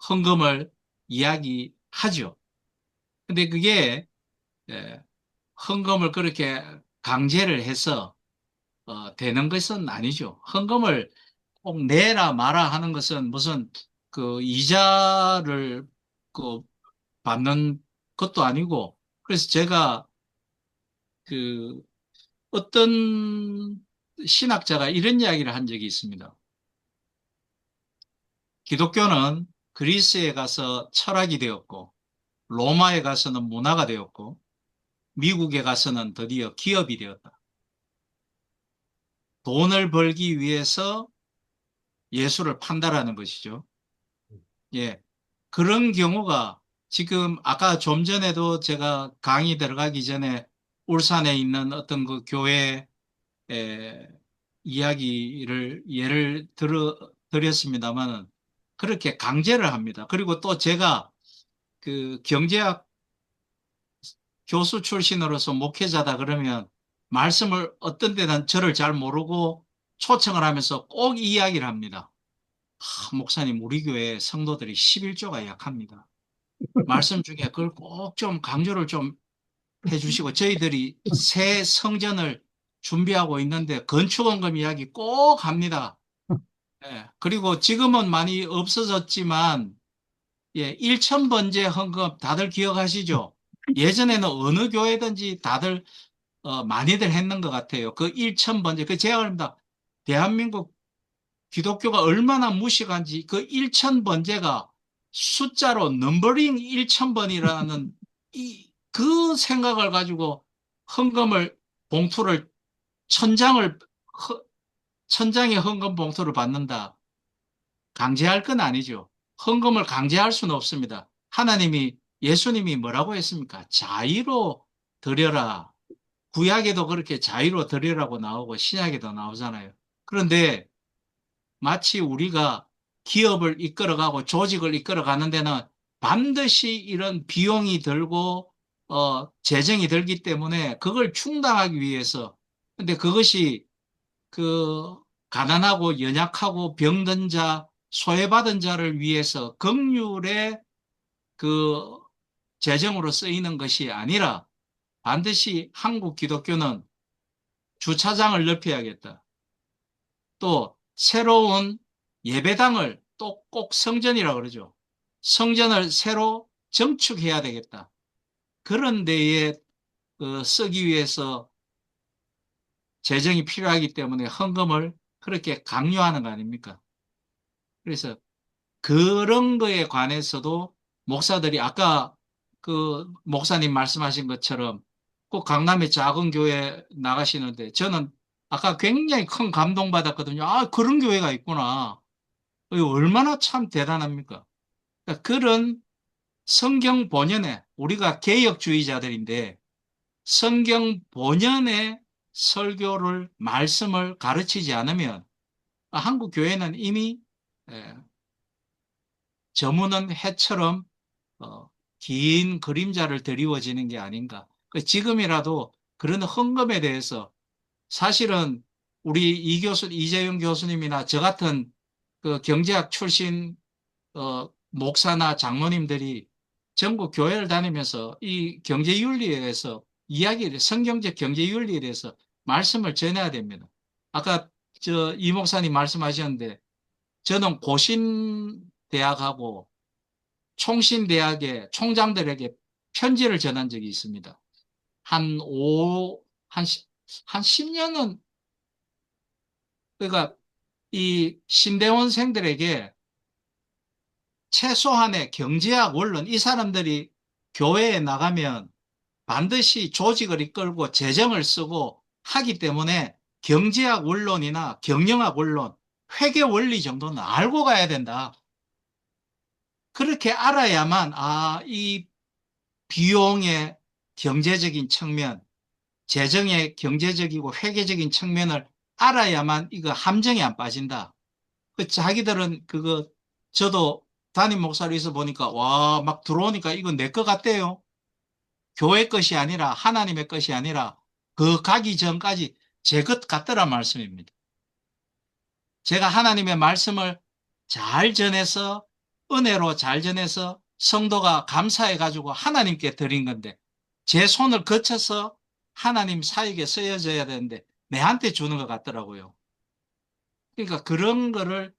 헌금을 이야기하죠. 근데 그게 예, 헌금을 그렇게 강제를 해서 되는 것은 아니죠. 헌금을 꼭 내라 마라 하는 것은 무슨 그 이자를 그 받는 것도 아니고 그래서 제가 그 어떤 신학자가 이런 이야기를 한 적이 있습니다. 기독교는 그리스에 가서 철학이 되었고 로마에 가서는 문화가 되었고 미국에 가서는 드디어 기업이 되었다. 돈을 벌기 위해서 예수를 판다라는 것이죠. 예. 그런 경우가 지금 아까 좀 전에도 제가 강의 들어가기 전에 울산에 있는 어떤 그 교회 이야기를 예를 드렸습니다만 그렇게 강제를 합니다. 그리고 또 제가 그 경제학 교수 출신으로서 목회자다 그러면 말씀을 어떤 때는 저를 잘 모르고 초청을 하면서 꼭 이야기를 합니다. 목사님, 우리 교회 성도들이 11조가 약합니다. 말씀 중에 그걸 꼭 좀 강조를 좀 해주시고 저희들이 새 성전을 준비하고 있는데 건축원금 이야기 꼭 합니다. 예, 그리고 지금은 많이 없어졌지만 예, 1,000번째 헌금 다들 기억하시죠? 예전에는 어느 교회든지 다들 많이들 했는 것 같아요. 그 1,000번째 그 제가 말합니다. 대한민국 기독교가 얼마나 무식한지 그 1,000번째가 숫자로 넘버링 1,000번이라는 그 생각을 가지고 헌금을 봉투를 천장을 천장에 헌금 봉투를 받는다. 강제할 건 아니죠. 헌금을 강제할 수는 없습니다. 하나님이 예수님이 뭐라고 했습니까? 자의로 드려라. 구약에도 그렇게 자의로 드리라고 나오고 신약에도 나오잖아요. 그런데 마치 우리가 기업을 이끌어가고 조직을 이끌어가는 데는 반드시 이런 비용이 들고 재정이 들기 때문에 그걸 충당하기 위해서 근데 그것이 그 가난하고 연약하고 병든 자, 소외받은 자를 위해서 긍휼의 그 재정으로 쓰이는 것이 아니라 반드시 한국 기독교는 주차장을 넓혀야겠다. 또 새로운 예배당을 또 꼭 성전이라고 그러죠. 성전을 새로 증축해야 되겠다. 그런 데에 쓰기 위해서 재정이 필요하기 때문에 헌금을 그렇게 강요하는 거 아닙니까? 그래서 그런 거에 관해서도 목사들이 아까 그 목사님 말씀하신 것처럼 꼭 강남의 작은 교회 나가시는데 저는 아까 굉장히 큰 감동받았거든요. 아, 그런 교회가 있구나. 이거 얼마나 참 대단합니까? 그러니까 그런 성경 본연의 우리가 개혁주의자들인데 성경 본연의 설교를 말씀을 가르치지 않으면 한국 교회는 이미 저무는 해처럼 긴 그림자를 드리워지는 게 아닌가. 지금이라도 그런 헌금에 대해서 사실은 우리 이재용 교수님이나 저 같은 그 경제학 출신 목사나 장로님들이 전국 교회를 다니면서 이 경제윤리에 대해서 성경적 경제윤리에 대해서 말씀을 전해야 됩니다. 아까 이 목사님 말씀하셨는데 저는 고신대학하고 총신대학의 총장들에게 편지를 전한 적이 있습니다. 한 10년은, 그러니까 이 신대원생들에게 최소한의 경제학 원론, 이 사람들이 교회에 나가면 반드시 조직을 이끌고 재정을 쓰고 하기 때문에 경제학 원론이나 경영학 원론, 회계 원리 정도는 알고 가야 된다. 그렇게 알아야만, 이 비용의 경제적인 측면, 재정의 경제적이고 회계적인 측면을 알아야만 이거 함정에 안 빠진다. 자기들은 저도 담임 목사로 있어 보니까, 와, 막 들어오니까 이거 내 것 같대요. 교회 것이 아니라, 하나님의 것이 아니라, 그 가기 전까지 제 것 같더란 말씀입니다. 제가 하나님의 말씀을 잘 전해서, 은혜로 잘 전해서 성도가 감사해가지고 하나님께 드린 건데, 제 손을 거쳐서 하나님 사역에 쓰여져야 되는데, 내한테 주는 것 같더라고요. 그러니까 그런 거를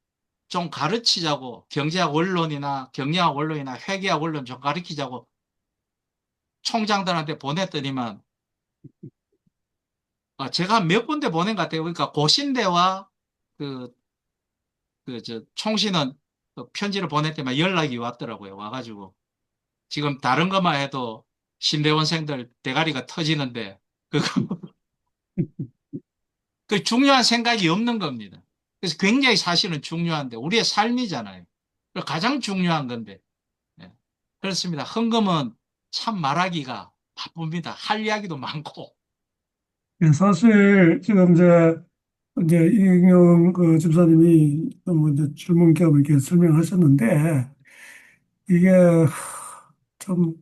좀 가르치자고, 경제학 원론이나 경영학 원론이나 회계학 원론 좀 가르치자고 총장들한테 보냈더니만, 제가 몇 군데 보낸 것 같아요. 그러니까 고신대와 그, 총신은 그 편지를 보낼 때만 연락이 왔더라고요. 와가지고. 지금 다른 것만 해도 신대원생들 대가리가 터지는데, 그, 그 중요한 생각이 없는 겁니다. 그래서 굉장히 사실은 중요한데, 우리의 삶이잖아요. 가장 중요한 건데. 예. 그렇습니다. 헌금은 참 말하기가 바쁩니다. 할 이야기도 많고. 예, 사실 지금 이제 이경영 그 집사님이 뭐 이제 질문 겸 이렇게 설명하셨는데 이게 참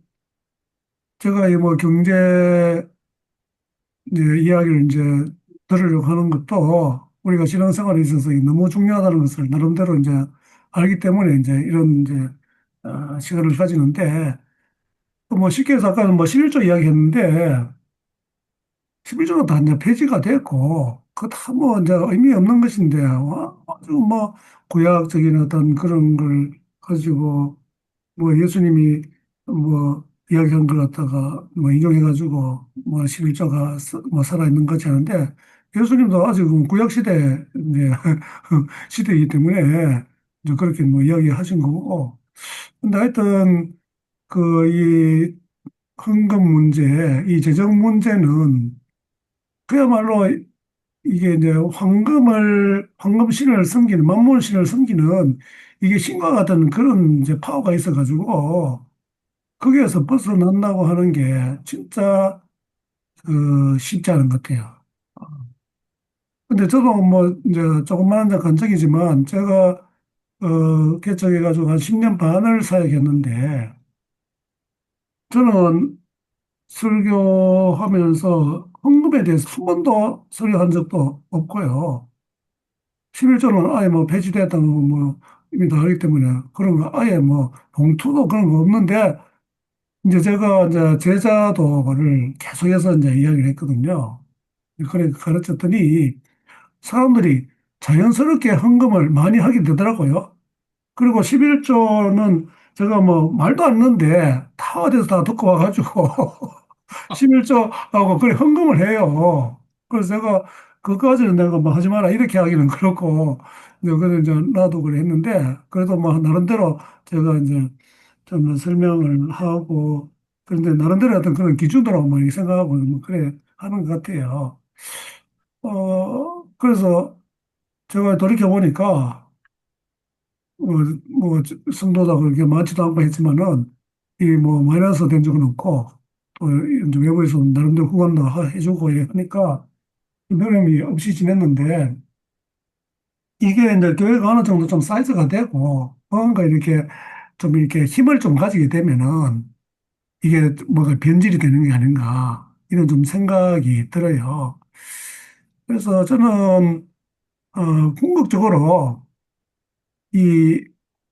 제가 이 뭐 경제 이제 이야기를 이제 들으려고 하는 것도 우리가 신앙생활에 있어서 너무 중요하다는 것을 나름대로 이제 알기 때문에 이제 이런 이제 시간을 가지는데 또뭐 쉽게 해서 아까는 뭐 11조 이야기했는데 11조는 다 이제 폐지가 됐고 그거 다 뭐 이제 의미 없는 것인데 아주 뭐 구약적인 어떤 그런 걸 가지고 뭐 예수님이 뭐 이야기한 걸 갖다가 뭐 인용해가지고 뭐 11조가 뭐 살아있는 거지 않은데 예수님도 아직은 구약 시대 이제 시대이기 때문에 이제 그렇게 뭐 이야기하신 거고 근데 하여튼 그 이 헌금 문제, 이 재정 문제는 그야말로 이게 이제 황금신을 섬기는, 만몬신을 섬기는 이게 신과 같은 그런 이제 파워가 있어가지고 거기에서 벗어난다고 하는 게 진짜 쉽지 않은 것 같아요. 근데 저도 뭐 이제 조금만 한적 간 적이지만 제가 개척해가지고 한 10년 반을 사역했는데, 저는 설교하면서 헌금에 대해서 한 번도 설교한 적도 없고요. 11조는 아예 뭐 폐지됐다는 거뭐 이미 다 알기 때문에 그런 거 아예 뭐 봉투도 그런 거 없는데, 이제 제가 이제 제자도를 계속해서 이제 이야기를 했거든요. 그래 가르쳤더니 사람들이 자연스럽게 헌금을 많이 하게 되더라고요. 그리고 11조는 제가 뭐 말도 안 했는데 다 어디서 다 듣고 와가지고 11조하고 그래 헌금을 해요. 그래서 제가 그거까지는 내가 뭐 하지 마라 이렇게 하기는 그렇고 이제 그래 이제 나도 그래 했는데 그래도 뭐 나름대로 제가 이제 좀 설명을 하고 그런데 나름대로 어떤 그런 기준으로 뭐 이렇게 생각하고 뭐 그래 하는 것 같아요. 그래서 제가 돌이켜 보니까 뭐 성도다 그렇게 많지도 않고 했지만은 이 뭐 마이너스 된 적은 없고 또 이제 외부에서 나름대로 후원도 해주고 이래 하니까 어려움이 없이 지냈는데 이게 이제 교회가 어느 정도 좀 사이즈가 되고 뭔가 이렇게 좀 이렇게 힘을 좀 가지게 되면은 이게 뭐가 변질이 되는 게 아닌가 이런 좀 생각이 들어요. 그래서 저는 궁극적으로 이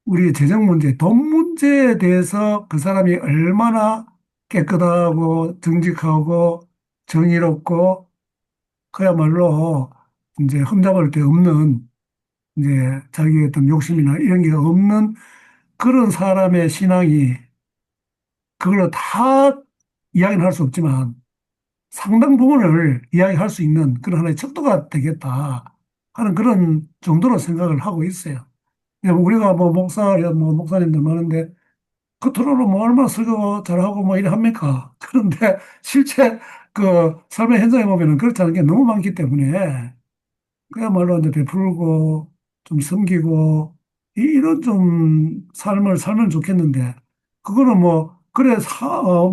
우리 재정 문제, 돈 문제에 대해서 그 사람이 얼마나 깨끗하고 정직하고 정의롭고 그야말로 이제 흠잡을 데 없는 이제 자기의 어떤 욕심이나 이런 게 없는 그런 사람의 신앙이 그걸로 다 이야기는 할 수 없지만 상당 부분을 이야기할 수 있는 그런 하나의 척도가 되겠다 하는 그런 정도로 생각을 하고 있어요. 우리가 뭐 뭐 목사님들 많은데 겉으로는 뭐 얼마나 설교 잘하고 뭐 이래 합니까? 그런데 실제 그 삶의 현장에 보면은 그렇지 않은 게 너무 많기 때문에 그야말로 이제 베풀고 좀 섬기고 이런 좀 삶을 살면 좋겠는데 그거는 뭐 그래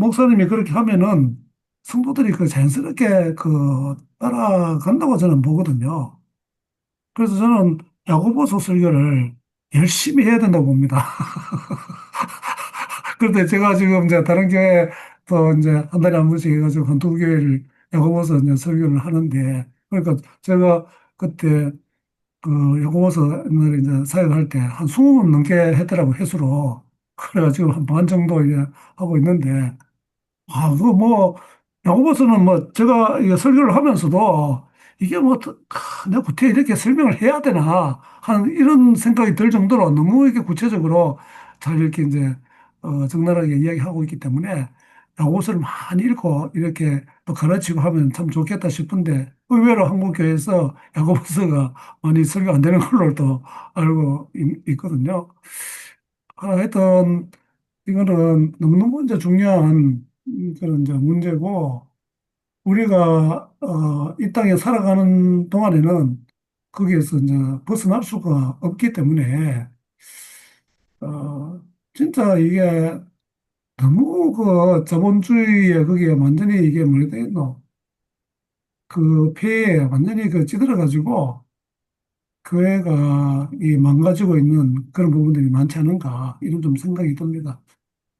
목사님이 그렇게 하면은 성도들이 그 자연스럽게 그 따라간다고 저는 보거든요. 그래서 저는 야고보서 설교를 열심히 해야 된다고 봅니다. 그런데 제가 지금 이제 다른 교회 또 이제 한 달에 한 번씩 해가지고 한 두 교회를 야고보서 이제 설교를 하는데 그러니까 제가 그때 그 야고보서 옛날에 이제 사역할 때 한 20번 넘게 했더라고 회수로. 그래가지고 한 반 정도 이제 하고 있는데 그거 뭐, 야구보서는 뭐, 제가 이게 설교를 하면서도 이게 뭐, 내가 구태에 이렇게 설명을 해야 되나 하는 이런 생각이 들 정도로 너무 이렇게 구체적으로 잘 이렇게 이제, 적나라하게 이야기하고 있기 때문에 야구보서를 많이 읽고 이렇게 또 가르치고 하면 참 좋겠다 싶은데 의외로 한국교회에서 야구보서가 많이 설교 안 되는 걸로 또 알고 있거든요. 하여튼, 이거는 너무너무 이제 중요한 그런 이제 문제고, 우리가, 이 땅에 살아가는 동안에는 거기에서 이제 벗어날 수가 없기 때문에, 어, 진짜 이게 너무 그 자본주의에 거기에 완전히 이게 뭐라 해야 되노? 그 폐에 완전히 그 찌들어가지고, 교회가 이 망가지고 있는 그런 부분들이 많지 않은가, 이런 좀 생각이 듭니다.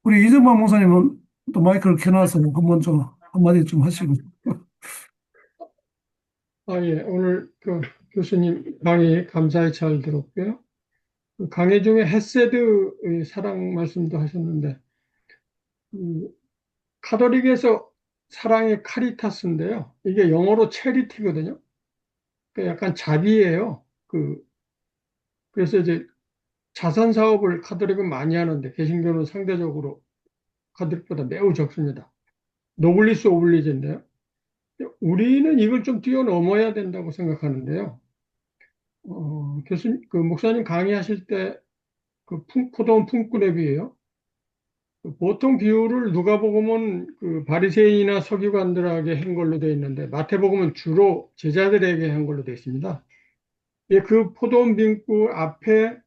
우리 이정만 목사님은 또 마이크를 켜놔서 한번 좀 한마디 좀 하시고. 예. 오늘 그 교수님 강의 감사히 잘 들었고요. 그 강의 중에 헤세드의 사랑 말씀도 하셨는데, 음, 카톨릭에서 사랑의 카리타스인데요. 이게 영어로 체리티거든요. 그 약간 자비예요. 그래서 이제 자선 사업을 카톨릭은 많이 하는데, 개신교는 상대적으로 카톨릭보다 매우 적습니다. 노블리스 오블리주인데요. 우리는 이걸 좀 뛰어넘어야 된다고 생각하는데요. 그 목사님 강의하실 때 그 포도원 품꾼의 비유예요. 보통 비유를 누가복음은 그 바리새인이나 서기관들에게 한 걸로 되어 있는데 마태복음은 주로 제자들에게 한 걸로 되어 있습니다. 예, 그 포도원 빈꾼 앞에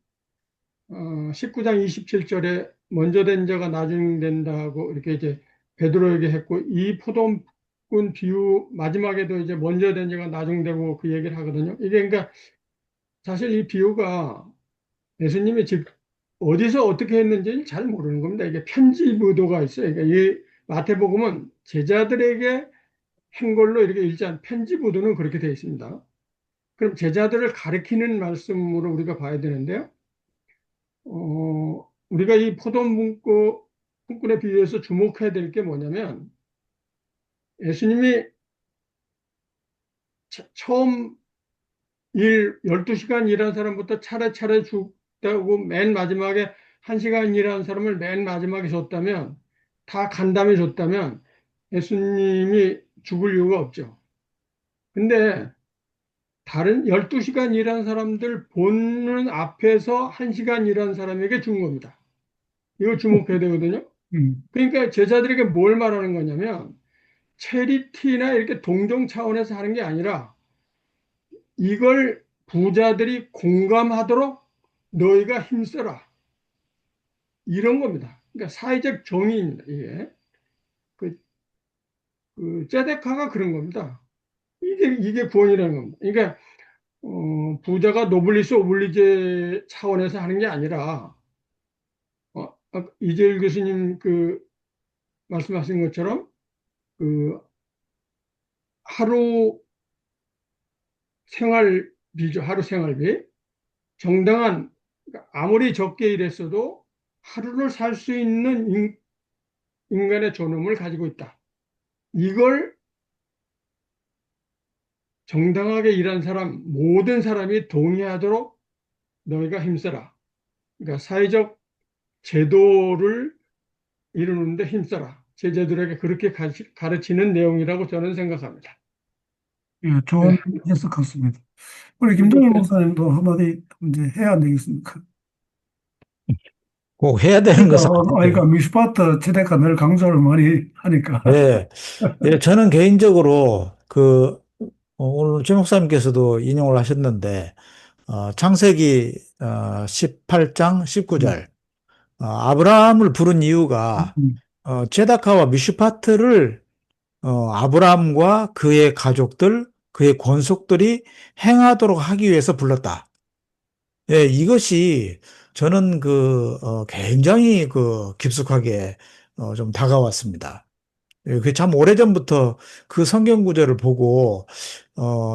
19장 27절에 먼저 된 자가 나중 된다고 이렇게 이제 베드로에게 했고, 이 포도원꾼 비유 마지막에도 이제 먼저 된 자가 나중 되고 그 얘기를 하거든요. 이게 그러니까 사실 이 비유가 예수님이 즉 어디서 어떻게 했는지 잘 모르는 겁니다. 이게 편집 의도가 있어요. 그러니까 이 마태복음은 제자들에게 한 걸로 이렇게 읽지 않, 편집 의도는 그렇게 되어 있습니다. 그럼 제자들을 가리키는 말씀으로 우리가 봐야 되는데요. 우리가 이 품꾼의 비유에서 주목해야 될 게 뭐냐면, 예수님이 처음 12시간 일한 사람부터 차례차례 죽다고 맨 마지막에 1시간 일한 사람을 맨 마지막에 줬다면, 다 간담해 줬다면 예수님이 죽을 이유가 없죠. 근데 다른 12시간 일한 사람들 보는 앞에서 1시간 일한 사람에게 준 겁니다. 이거 주목해야 되거든요. 그러니까 제자들에게 뭘 말하는 거냐면, 체리티나 이렇게 동정 차원에서 하는 게 아니라 이걸 부자들이 공감하도록 너희가 힘써라. 이런 겁니다. 그러니까 사회적 정의입니다. 이게. 제데카가 그런 겁니다. 이게 구원이라는 겁니다. 그러니까, 부자가 노블리스 오블리제 차원에서 하는 게 아니라, 이재일 교수님 말씀하신 것처럼, 하루 생활비죠. 하루 생활비. 정당한, 그러니까 아무리 적게 일했어도 하루를 살 수 있는 인간의 존엄을 가지고 있다. 이걸 정당하게 일한 사람, 모든 사람이 동의하도록 너희가 힘써라. 그러니까 사회적 제도를 이루는데 힘써라. 제자들에게 그렇게 가르치는 내용이라고 저는 생각합니다. 예, 좋은 네. 해석 같습니다. 우리 김동일 목사님도 한마디 이제 해야 안 되겠습니까? 꼭 해야 되는 것은 아닌데. 그러니까 미슈파트 최대가 늘 강조를 많이 하니까. 예. 예, 저는 개인적으로 오늘 최 목사님께서도 인용을 하셨는데, 창세기 18장 19절, 아브라함을 부른 이유가 제다카와 미슈파트를 아브라함과 그의 가족들, 그의 권속들이 행하도록 하기 위해서 불렀다. 예, 이것이 저는 굉장히 깊숙하게 좀 다가왔습니다. 예, 그게 참 오래전부터 그 성경 구절을 보고,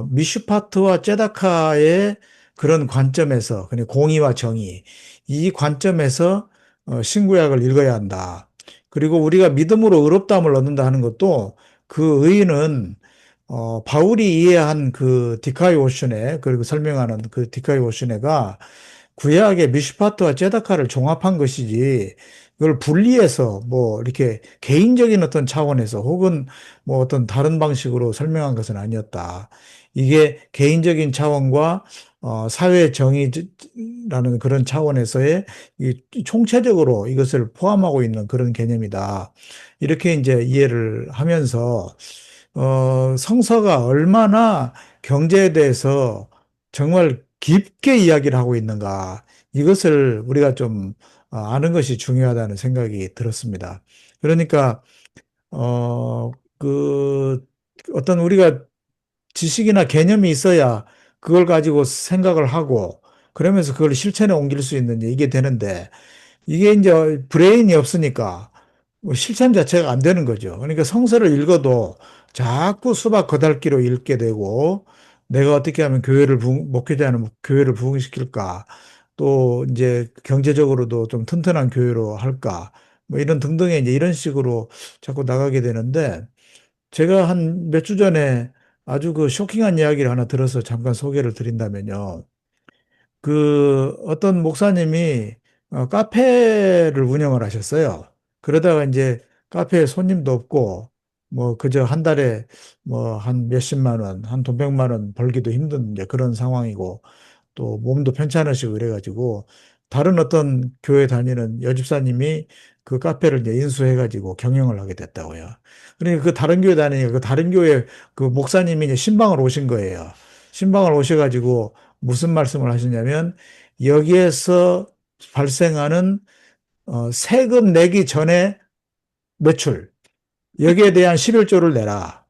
미슈파트와 제다카의 그런 관점에서, 그냥 공의와 정의, 이 관점에서 신구약을 읽어야 한다. 그리고 우리가 믿음으로 의롭다함을 얻는다 하는 것도 그 의의는 바울이 이해한 그 디카이오슈네, 그리고 설명하는 그 디카이오슈네가 구약의 미슈파트와 제다카를 종합한 것이지, 이걸 분리해서 뭐 이렇게 개인적인 어떤 차원에서 혹은 뭐 어떤 다른 방식으로 설명한 것은 아니었다. 이게 개인적인 차원과 사회 정의라는 그런 차원에서의 총체적으로 이것을 포함하고 있는 그런 개념이다. 이렇게 이제 이해를 하면서 성서가 얼마나 경제에 대해서 정말 깊게 이야기를 하고 있는가. 이것을 우리가 좀 아는 것이 중요하다는 생각이 들었습니다. 그러니까, 어, 그, 어떤 우리가 지식이나 개념이 있어야 그걸 가지고 생각을 하고, 그러면서 그걸 실천에 옮길 수 있는 이게 되는데, 이게 이제 브레인이 없으니까 뭐 실천 자체가 안 되는 거죠. 그러니까 성서를 읽어도 자꾸 수박 거달기로 읽게 되고, 내가 어떻게 하면 목회자는 교회를 부흥시킬까, 또 이제 경제적으로도 좀 튼튼한 교회로 할까, 뭐 이런 등등의 이제 이런 식으로 자꾸 나가게 되는데, 제가 한 몇 주 전에 아주 쇼킹한 이야기를 하나 들어서 잠깐 소개를 드린다면요. 어떤 목사님이 카페를 운영을 하셨어요. 그러다가 이제 카페에 손님도 없고, 뭐, 그저 한 달에 뭐, 한 몇십만 원, 한 돈 100만 원 벌기도 힘든 이제 그런 상황이고, 또 몸도 편찮으시고 이래가지고, 다른 어떤 교회 다니는 여집사님이 그 카페를 이제 인수해가지고 경영을 하게 됐다고요. 그러니까 그 다른 교회 다니니까 그 다른 교회 그 목사님이 이제 신방을 오신 거예요. 신방을 오셔가지고 무슨 말씀을 하시냐면, 여기에서 발생하는 세금 내기 전에 매출, 여기에 대한 11조를 내라.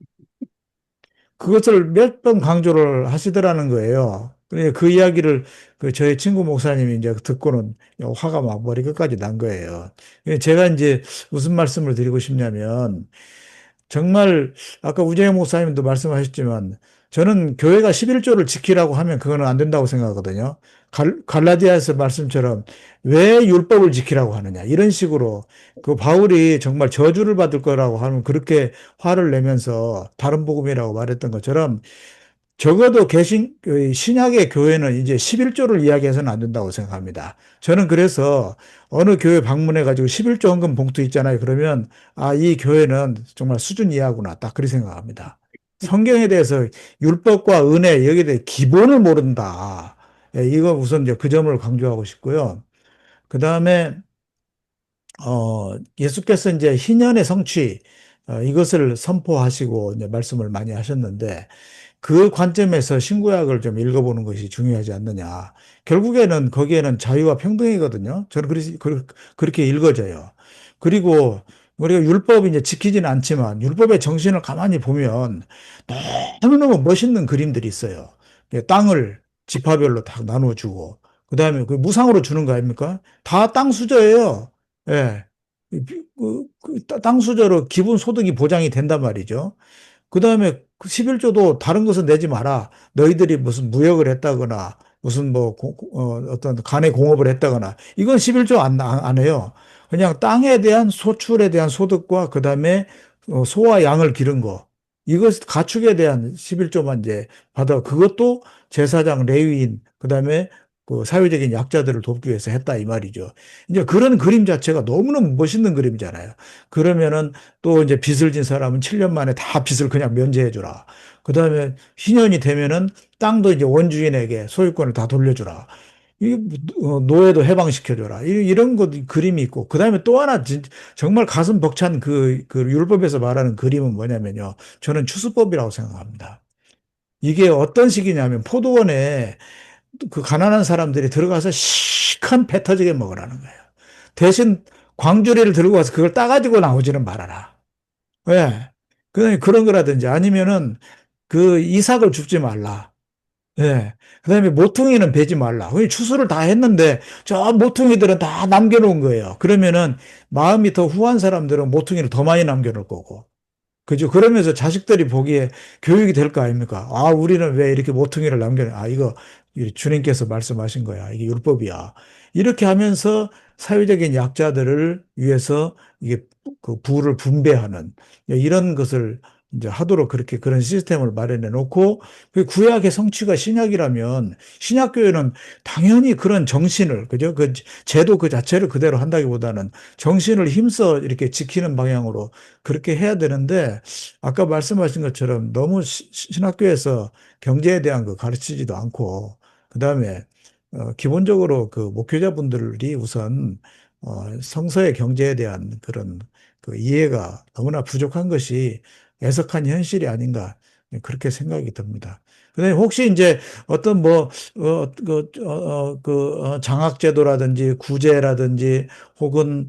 그것을 몇 번 강조를 하시더라는 거예요. 그래 그 이야기를 그 저희 친구 목사님이 이제 듣고는 화가 막 머리 끝까지 난 거예요. 제가 이제 무슨 말씀을 드리고 싶냐면 정말 아까 우재영 목사님도 말씀하셨지만 저는 교회가 11조를 지키라고 하면 그거는 안 된다고 생각하거든요. 갈라디아서 말씀처럼 왜 율법을 지키라고 하느냐 이런 식으로 그 바울이 정말 저주를 받을 거라고 하면 그렇게 화를 내면서 다른 복음이라고 말했던 것처럼 적어도 그 신약의 교회는 이제 11조를 이야기해서는 안 된다고 생각합니다. 저는 그래서 어느 교회 방문해 가지고 11조 헌금 봉투 있잖아요. 그러면 아, 이 교회는 정말 수준 이하구나. 딱 그렇게 생각합니다. 성경에 대해서 율법과 은혜 여기에 대해 기본을 모른다. 예, 이거 우선 이제 그 점을 강조하고 싶고요. 그다음에 예수께서 이제 희년의 성취 이것을 선포하시고 이제 말씀을 많이 하셨는데 그 관점에서 신구약을 좀 읽어보는 것이 중요하지 않느냐. 결국에는 거기에는 자유와 평등이거든요. 저는 그렇게 읽어져요. 그리고 우리가 율법이 이제 지키지는 않지만 율법의 정신을 가만히 보면 너무너무 멋있는 그림들이 있어요. 예, 땅을 지파별로 다 나눠주고, 그 다음에 그 무상으로 주는 거 아닙니까? 다 땅 수저예요. 예. 땅 수저로 기본 소득이 보장이 된단 말이죠. 그 다음에 11조도 다른 것은 내지 마라. 너희들이 무슨 무역을 했다거나 무슨 뭐 어떤 간의 공업을 했다거나 이건 11조 안 해요. 그냥 땅에 대한 소출에 대한 소득과 그 다음에 소와 양을 기른 거 이것 가축에 대한 11조만 이제 받아 그것도 제사장 레위인 그 다음에 그 사회적인 약자들을 돕기 위해서 했다 이 말이죠. 이제 그런 그림 자체가 너무너무 멋있는 그림이잖아요. 그러면은 또 이제 빚을 진 사람은 7년 만에 다 빚을 그냥 면제해 주라. 그다음에 희년이 되면은 땅도 이제 원주인에게 소유권을 다 돌려주라. 이 노예도 해방시켜줘라. 이런 것 그림이 있고 그다음에 또 하나 정말 가슴 벅찬 그 율법에서 말하는 그림은 뭐냐면요. 저는 추수법이라고 생각합니다. 이게 어떤 식이냐면 포도원에 그 가난한 사람들이 들어가서 시큰 배 터지게 먹으라는 거예요. 대신 광주리를 들고 와서 그걸 따가지고 나오지는 말아라. 예. 그런 거라든지 아니면은 그 이삭을 줍지 말라. 예. 그다음에 모퉁이는 베지 말라. 추수를 다 했는데 저 모퉁이들은 다 남겨놓은 거예요. 그러면은 마음이 더 후한 사람들은 모퉁이를 더 많이 남겨놓을 거고. 그죠? 그러면서 자식들이 보기에 교육이 될 거 아닙니까? 아, 우리는 왜 이렇게 모퉁이를 남겨놔? 아, 이거 주님께서 말씀하신 거야. 이게 율법이야. 이렇게 하면서 사회적인 약자들을 위해서 이게 그 부를 분배하는 이런 것을 이제 하도록 그렇게 그런 시스템을 마련해 놓고 그 구약의 성취가 신약이라면 신약교회는 당연히 그런 정신을 그죠? 그 제도 그 자체를 그대로 한다기보다는 정신을 힘써 이렇게 지키는 방향으로 그렇게 해야 되는데 아까 말씀하신 것처럼 너무 신학교에서 경제에 대한 거 가르치지도 않고 그다음에 기본적으로 그 목회자분들이 우선 성서의 경제에 대한 그런 그 이해가 너무나 부족한 것이 애석한 현실이 아닌가 그렇게 생각이 듭니다. 그다음에 혹시 이제 어떤 뭐 장학제도라든지 구제라든지 혹은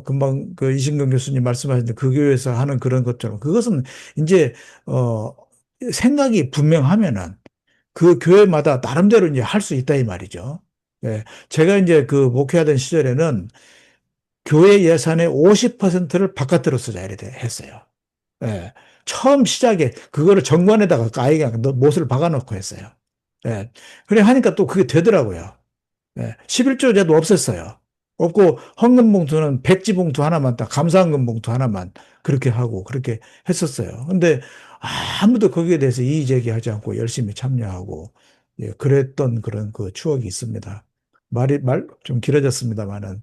금방 그 이신경 교수님 말씀하신 그 교회에서 하는 그런 것처럼 그것은 이제 생각이 분명하면은 그 교회마다 나름대로 이제 할 수 있다 이 말이죠. 예. 제가 이제 그 목회하던 시절에는 교회 예산의 50%를 바깥으로 쓰자 이렇게 했어요. 예. 처음 시작에 그거를 정관에다가 아이가 못을 박아놓고 했어요. 예. 그래 하니까 또 그게 되더라고요. 예. 11조제도 없앴어요. 없고 헌금 봉투는 백지 봉투 하나만 딱 감사헌금 봉투 하나만 그렇게 하고 그렇게 했었어요. 근데 아무도 거기에 대해서 이의 제기하지 않고 열심히 참여하고 예, 그랬던 그런 그 추억이 있습니다. 말 좀 길어졌습니다만은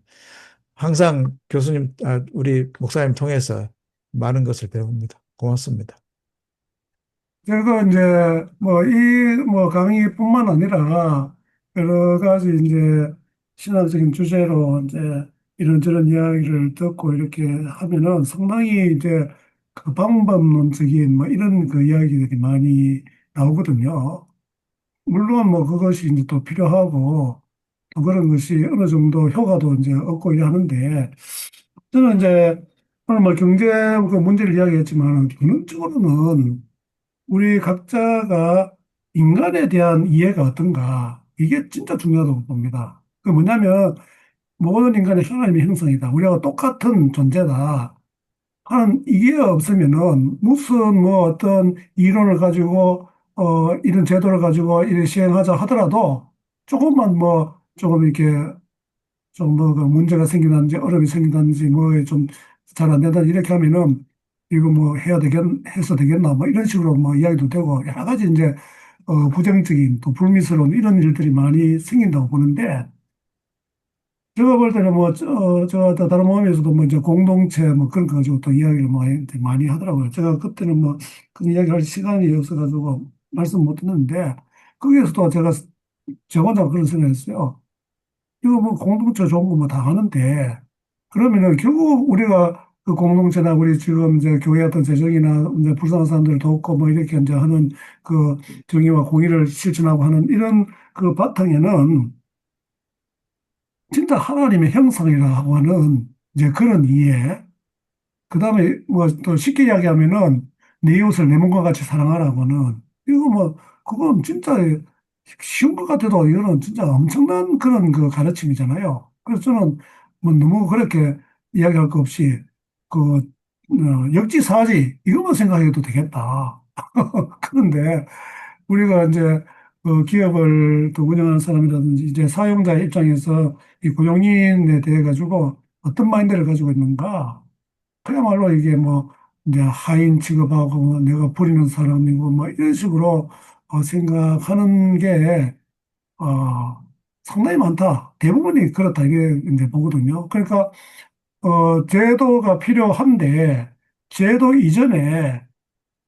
항상 교수님, 우리 목사님 통해서 많은 것을 배웁니다. 고맙습니다. 제가 이제 뭐 강의뿐만 아니라 여러 가지 이제 신학적인 주제로 이제 이런저런 이야기를 듣고 이렇게 하면은 상당히 이제 그 방법론적인 뭐 이런 그 이야기들이 많이 나오거든요. 물론 뭐 그것이 이제 또 필요하고 또 그런 것이 어느 정도 효과도 이제 얻고 이래 하는데 저는 이제 오늘 뭐 경제 그 문제를 이야기했지만 근원적으로는 우리 각자가 인간에 대한 이해가 어떤가? 이게 진짜 중요하다고 봅니다. 그 뭐냐면 모든 인간이 하나님의 형상이다. 우리가 똑같은 존재다. 하는 이게 없으면은 무슨 뭐 어떤 이론을 가지고 이런 제도를 가지고 이렇게 시행하자 하더라도 조금만 뭐 조금 이렇게 좀 뭐 그 문제가 생기든지 어려움이 생기든지 뭐 좀 잘 안 된다 이렇게 하면은 이거 뭐 해서 되겠나 뭐 이런 식으로 뭐 이야기도 되고 여러 가지 이제 부정적인 또 불미스러운 이런 일들이 많이 생긴다고 보는데 제가 볼 때는 뭐, 저 다른 모임에서도 뭐 이제 공동체 뭐 그런 거 가지고 또 이야기를 많이 하더라고요. 제가 그때는 뭐 그 이야기할 시간이 없어가지고 말씀 못 듣는데 거기에서도 제가 저 혼자 그런 생각을 했어요. 이거 뭐 공동체 좋은 거 뭐 다 하는데 그러면은 결국 우리가 그 공동체나 우리 지금 이제 교회 어떤 재정이나 이제 불쌍한 사람들을 돕고 뭐 이렇게 이제 하는 그 정의와 공의를 실천하고 하는 이런 그 바탕에는 진짜 하나님의 형상이라고 하는 이제 그런 이해. 그 다음에 뭐 또 쉽게 이야기하면은 내 이웃을 내 몸과 같이 사랑하라고는 이거 뭐 그건 진짜 쉬운 것 같아도 이거는 진짜 엄청난 그런 그 가르침이잖아요. 그래서 저는 뭐 너무 그렇게 이야기할 거 없이 그 역지사지 이것만 생각해도 되겠다. 그런데 우리가 이제 기업을 또 운영하는 사람이라든지 이제 사용자의 입장에서 이 고용인에 대해 가지고 어떤 마인드를 가지고 있는가? 그야말로 이게 뭐 이제 하인 취급하고 뭐 내가 부리는 사람이고 뭐 이런 식으로 생각하는 게 상당히 많다. 대부분이 그렇다 이게 이제 보거든요. 그러니까 제도가 필요한데 제도 이전에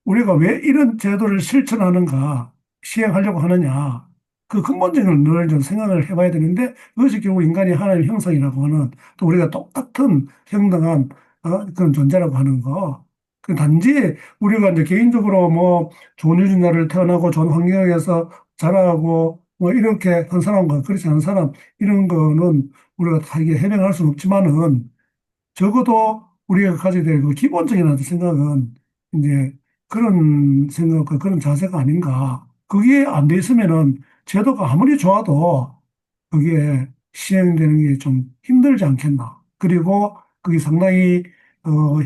우리가 왜 이런 제도를 실천하는가, 시행하려고 하느냐, 그 근본적인 늘 좀 생각을 해봐야 되는데, 그것이 결국 인간이 하나님의 형상이라고 하는, 또 우리가 똑같은 평등한 그런 존재라고 하는 거. 그 단지 우리가 이제 개인적으로 뭐 좋은 유전자를 태어나고 좋은 환경에서 자라고 뭐 이렇게 한 사람과 그렇지 않은 사람, 이런 거는 우리가 다 이게 해명할 수는 없지만은, 적어도 우리가 가져야 될 그 기본적인 어떤 생각은 이제 그런 생각과 그런 자세가 아닌가. 그게 안 돼 있으면은 제도가 아무리 좋아도 그게 시행되는 게 좀 힘들지 않겠나. 그리고 그게 상당히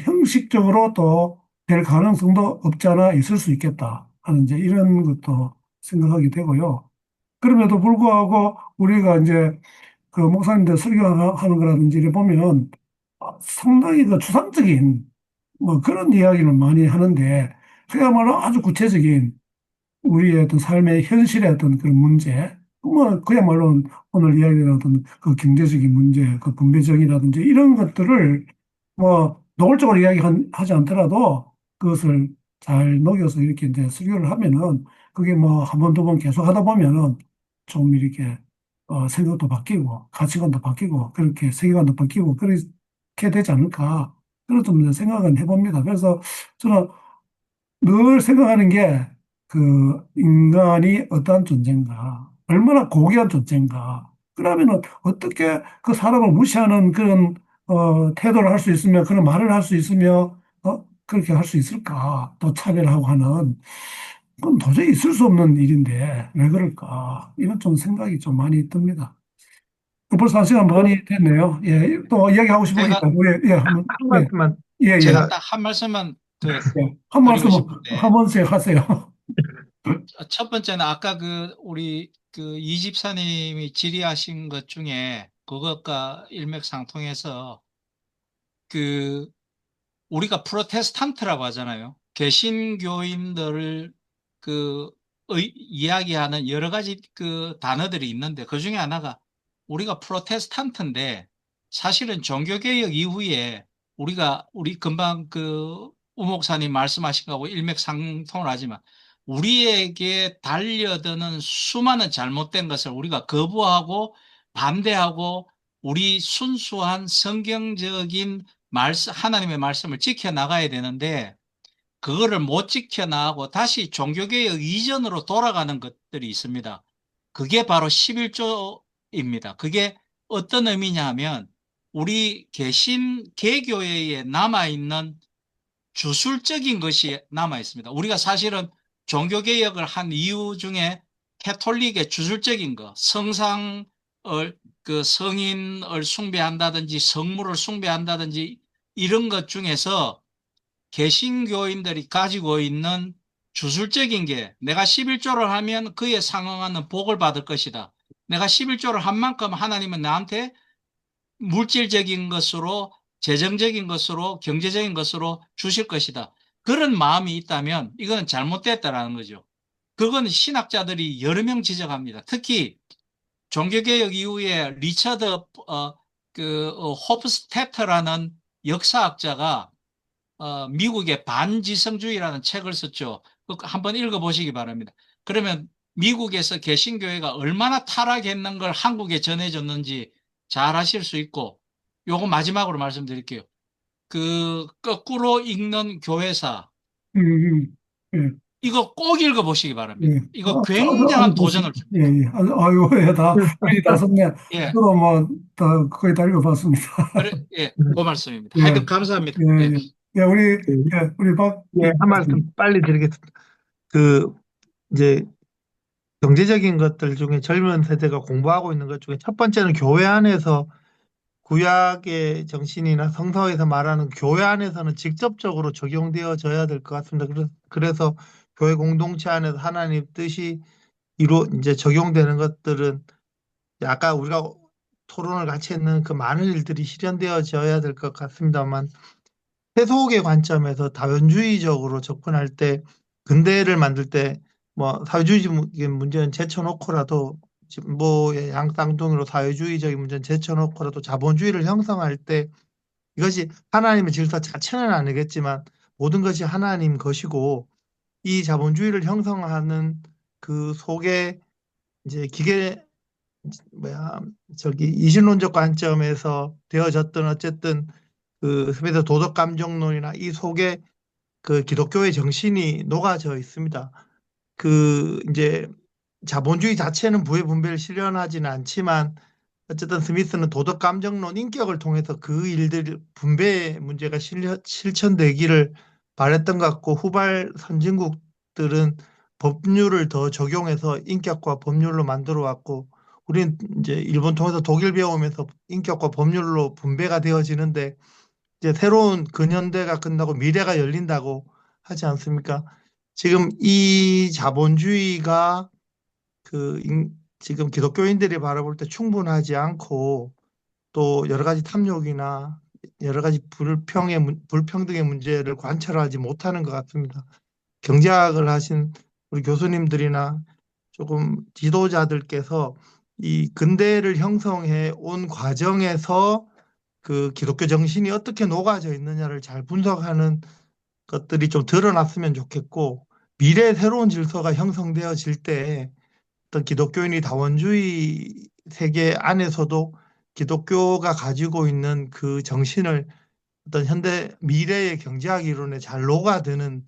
형식적으로 또 될 가능성도 없지 않아 있을 수 있겠다 하는 이제 이런 것도 생각하게 되고요. 그럼에도 불구하고 우리가 이제 그 목사님들 설교하는 거라든지 이래 보면 상당히 그 추상적인 뭐 그런 이야기를 많이 하는데 그야말로 아주 구체적인 우리의 어떤 삶의 현실의 어떤 그런 문제, 뭐 그야말로 오늘 이야기한 어떤 그 경제적인 문제, 그 분배정이라든지 이런 것들을 뭐 노골적으로 이야기하지 않더라도 그것을 잘 녹여서 이렇게 이제 설교를 하면은 그게 뭐 한 번, 두 번 계속 하다 보면은 좀 이렇게 생각도 바뀌고 가치관도 바뀌고 그렇게 세계관도 바뀌고 그렇게 되지 않을까 그런 좀 생각은 해봅니다. 그래서 저는 늘 생각하는 게 그 인간이 어떠한 존재인가, 얼마나 고귀한 존재인가. 그러면은 어떻게 그 사람을 무시하는 그런 태도를 할 수 있으며 그런 말을 할 수 있으며 그렇게 할 수 있을까? 또 차별하고 하는 그건 도저히 있을 수 없는 일인데 왜 그럴까? 이런 좀 생각이 좀 많이 듭니다. 벌써 한 시간 반이 됐네요. 예, 또 이야기하고 싶은 거 제가 있다고 예, 한번 한 예, 말씀만 예, 예. 제가 제가 딱 한 말씀만 더 예. 한 드리고 말씀 싶은데 한 번씩 하세요. 첫 번째는 아까 그 우리 그 이 집사님이 질의하신 것 중에 그것과 일맥상통해서 그 우리가 프로테스탄트라고 하잖아요. 개신교인들을 그 이야기하는 여러 가지 그 단어들이 있는데 그 중에 하나가 우리가 프로테스탄트인데 사실은 종교개혁 이후에 우리 금방 그 우목사님 말씀하신 거하고 일맥상통을 하지만 우리에게 달려드는 수많은 잘못된 것을 우리가 거부하고 반대하고 우리 순수한 성경적인 하나님의 말씀을 지켜나가야 되는데 그거를 못 지켜나가고 다시 종교개혁 이전으로 돌아가는 것들이 있습니다. 그게 바로 11조입니다. 그게 어떤 의미냐 하면 우리 개교회에 남아있는 주술적인 것이 남아있습니다. 우리가 사실은 종교개혁을 한 이유 중에 캐톨릭의 주술적인 거, 성인을 숭배한다든지 성물을 숭배한다든지 이런 것 중에서 개신교인들이 가지고 있는 주술적인 게 내가 11조를 하면 그에 상응하는 복을 받을 것이다. 내가 11조를 한 만큼 하나님은 나한테 물질적인 것으로, 재정적인 것으로, 경제적인 것으로 주실 것이다. 그런 마음이 있다면 이거는 잘못됐다라는 거죠. 그건 신학자들이 여러 명 지적합니다. 특히 종교개혁 이후에 리처드 호프스테터라는 역사학자가 미국의 반지성주의라는 책을 썼죠. 한번 읽어보시기 바랍니다. 그러면 미국에서 개신교회가 얼마나 타락했는 걸 한국에 전해줬는지 잘 아실 수 있고, 요거 마지막으로 말씀드릴게요. 그 거꾸로 읽는 교회사, 예. 이거 꼭 읽어보시기 바랍니다. 예. 이거 굉장한 도전을 예, 예. 아유, 예, 우리 다 썼네. 예, 저도 뭐, 거의 다 읽어봤습니다. 예, 그 말씀입니다. 예. 하여튼 감사합니다. 예, 예. 예. 예, 우리 예, 한 말씀 빨리 드리겠습니다. 이제 경제적인 것들 중에 젊은 세대가 공부하고 있는 것 중에 첫 번째는 교회 안에서 구약의 정신이나 성서에서 말하는 교회 안에서는 직접적으로 적용되어져야 될 것 같습니다. 그래서 교회 공동체 안에서 하나님 뜻이 이제 적용되는 것들은 아까 우리가 토론을 같이 했는 그 많은 일들이 실현되어져야 될 것 같습니다만, 세속의 관점에서 다원주의적으로 접근할 때, 근대를 만들 때 뭐 사회주의적인 문제는 제쳐놓고라도, 진보의 양쌍둥이로 사회주의적인 문제는 제쳐놓고라도 자본주의를 형성할 때, 이것이 하나님의 질서 자체는 아니겠지만 모든 것이 하나님 것이고, 이 자본주의를 형성하는 그 속에 이제 이신론적 관점에서 되어졌던 어쨌든 그 스페이스 도덕 감정론이나 이 속에 그 기독교의 정신이 녹아져 있습니다. 이제 자본주의 자체는 부의 분배를 실현하지는 않지만 어쨌든 스미스는 도덕 감정론 인격을 통해서 그 일들 분배의 문제가 실천되기를 바랬던 것 같고, 후발 선진국들은 법률을 더 적용해서 인격과 법률로 만들어 왔고, 우리는 이제 일본 통해서 독일 배우면서 인격과 법률로 분배가 되어지는데, 이제 새로운 근현대가 끝나고 미래가 열린다고 하지 않습니까? 지금 이 자본주의가 지금 기독교인들이 바라볼 때 충분하지 않고, 또 여러 가지 탐욕이나 여러 가지 불평등의 문제를 관철하지 못하는 것 같습니다. 경제학을 하신 우리 교수님들이나 조금 지도자들께서 이 근대를 형성해 온 과정에서 그 기독교 정신이 어떻게 녹아져 있느냐를 잘 분석하는 것들이 좀 드러났으면 좋겠고, 미래의 새로운 질서가 형성되어질 때 어떤 기독교인이 다원주의 세계 안에서도 기독교가 가지고 있는 그 정신을 어떤 현대 미래의 경제학 이론에 잘 녹아드는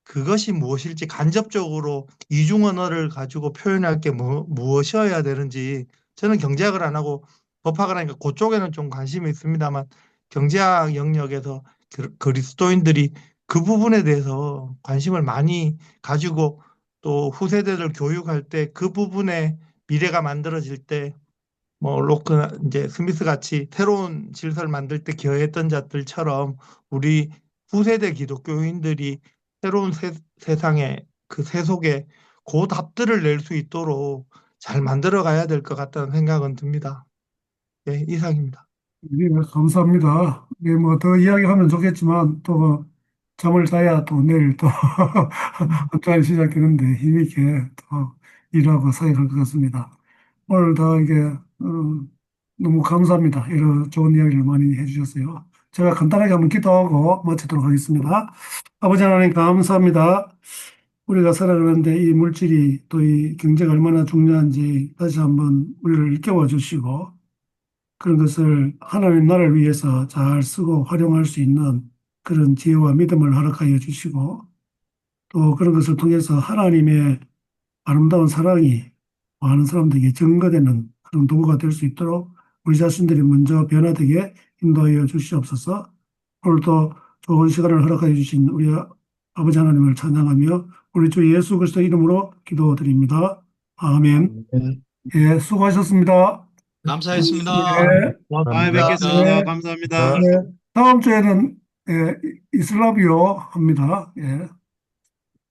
그것이 무엇일지, 간접적으로 이중 언어를 가지고 표현할 게 무엇이어야 되는지, 저는 경제학을 안 하고 법학을 하니까 그쪽에는 좀 관심이 있습니다만, 경제학 영역에서 그리스도인들이 그 부분에 대해서 관심을 많이 가지고, 또 후세대들 교육할 때 그 부분에 미래가 만들어질 때, 뭐 로크 이제 스미스 같이 새로운 질서를 만들 때 기여했던 자들처럼 우리 후세대 기독교인들이 새로운 세상에 그 세속에 그 답들을 낼 수 있도록 잘 만들어 가야 될 것 같다는 생각은 듭니다. 네, 이상입니다. 네, 감사합니다. 네, 뭐 더 이야기하면 좋겠지만 또 잠을 자야 또 내일 또 한 주간 시작되는데 힘있게 또 일하고 사역할 것 같습니다. 오늘 다 이게 너무 감사합니다. 이런 좋은 이야기를 많이 해주셨어요. 제가 간단하게 한번 기도하고 마치도록 하겠습니다. 아버지 하나님 감사합니다. 우리가 살아가는데 이 물질이 또 이 경제가 얼마나 중요한지 다시 한번 우리를 일깨워 주시고, 그런 것을 하나님 나라를 위해서 잘 쓰고 활용할 수 있는 그런 지혜와 믿음을 허락하여 주시고, 또 그런 것을 통해서 하나님의 아름다운 사랑이 많은 사람들에게 증거되는 그런 도구가 될 수 있도록 우리 자신들이 먼저 변화되게 인도하여 주시옵소서. 오늘도 좋은 시간을 허락하여 주신 우리 아버지 하나님을 찬양하며 우리 주 예수 그리스도 이름으로 기도드립니다. 아멘. 예, 수고하셨습니다. 감사했습니다. 예, 다음에 고맙습니다. 뵙겠습니다. 네. 감사합니다. 예, 다음 주에는 예, 이슬라비어 합니다. 예.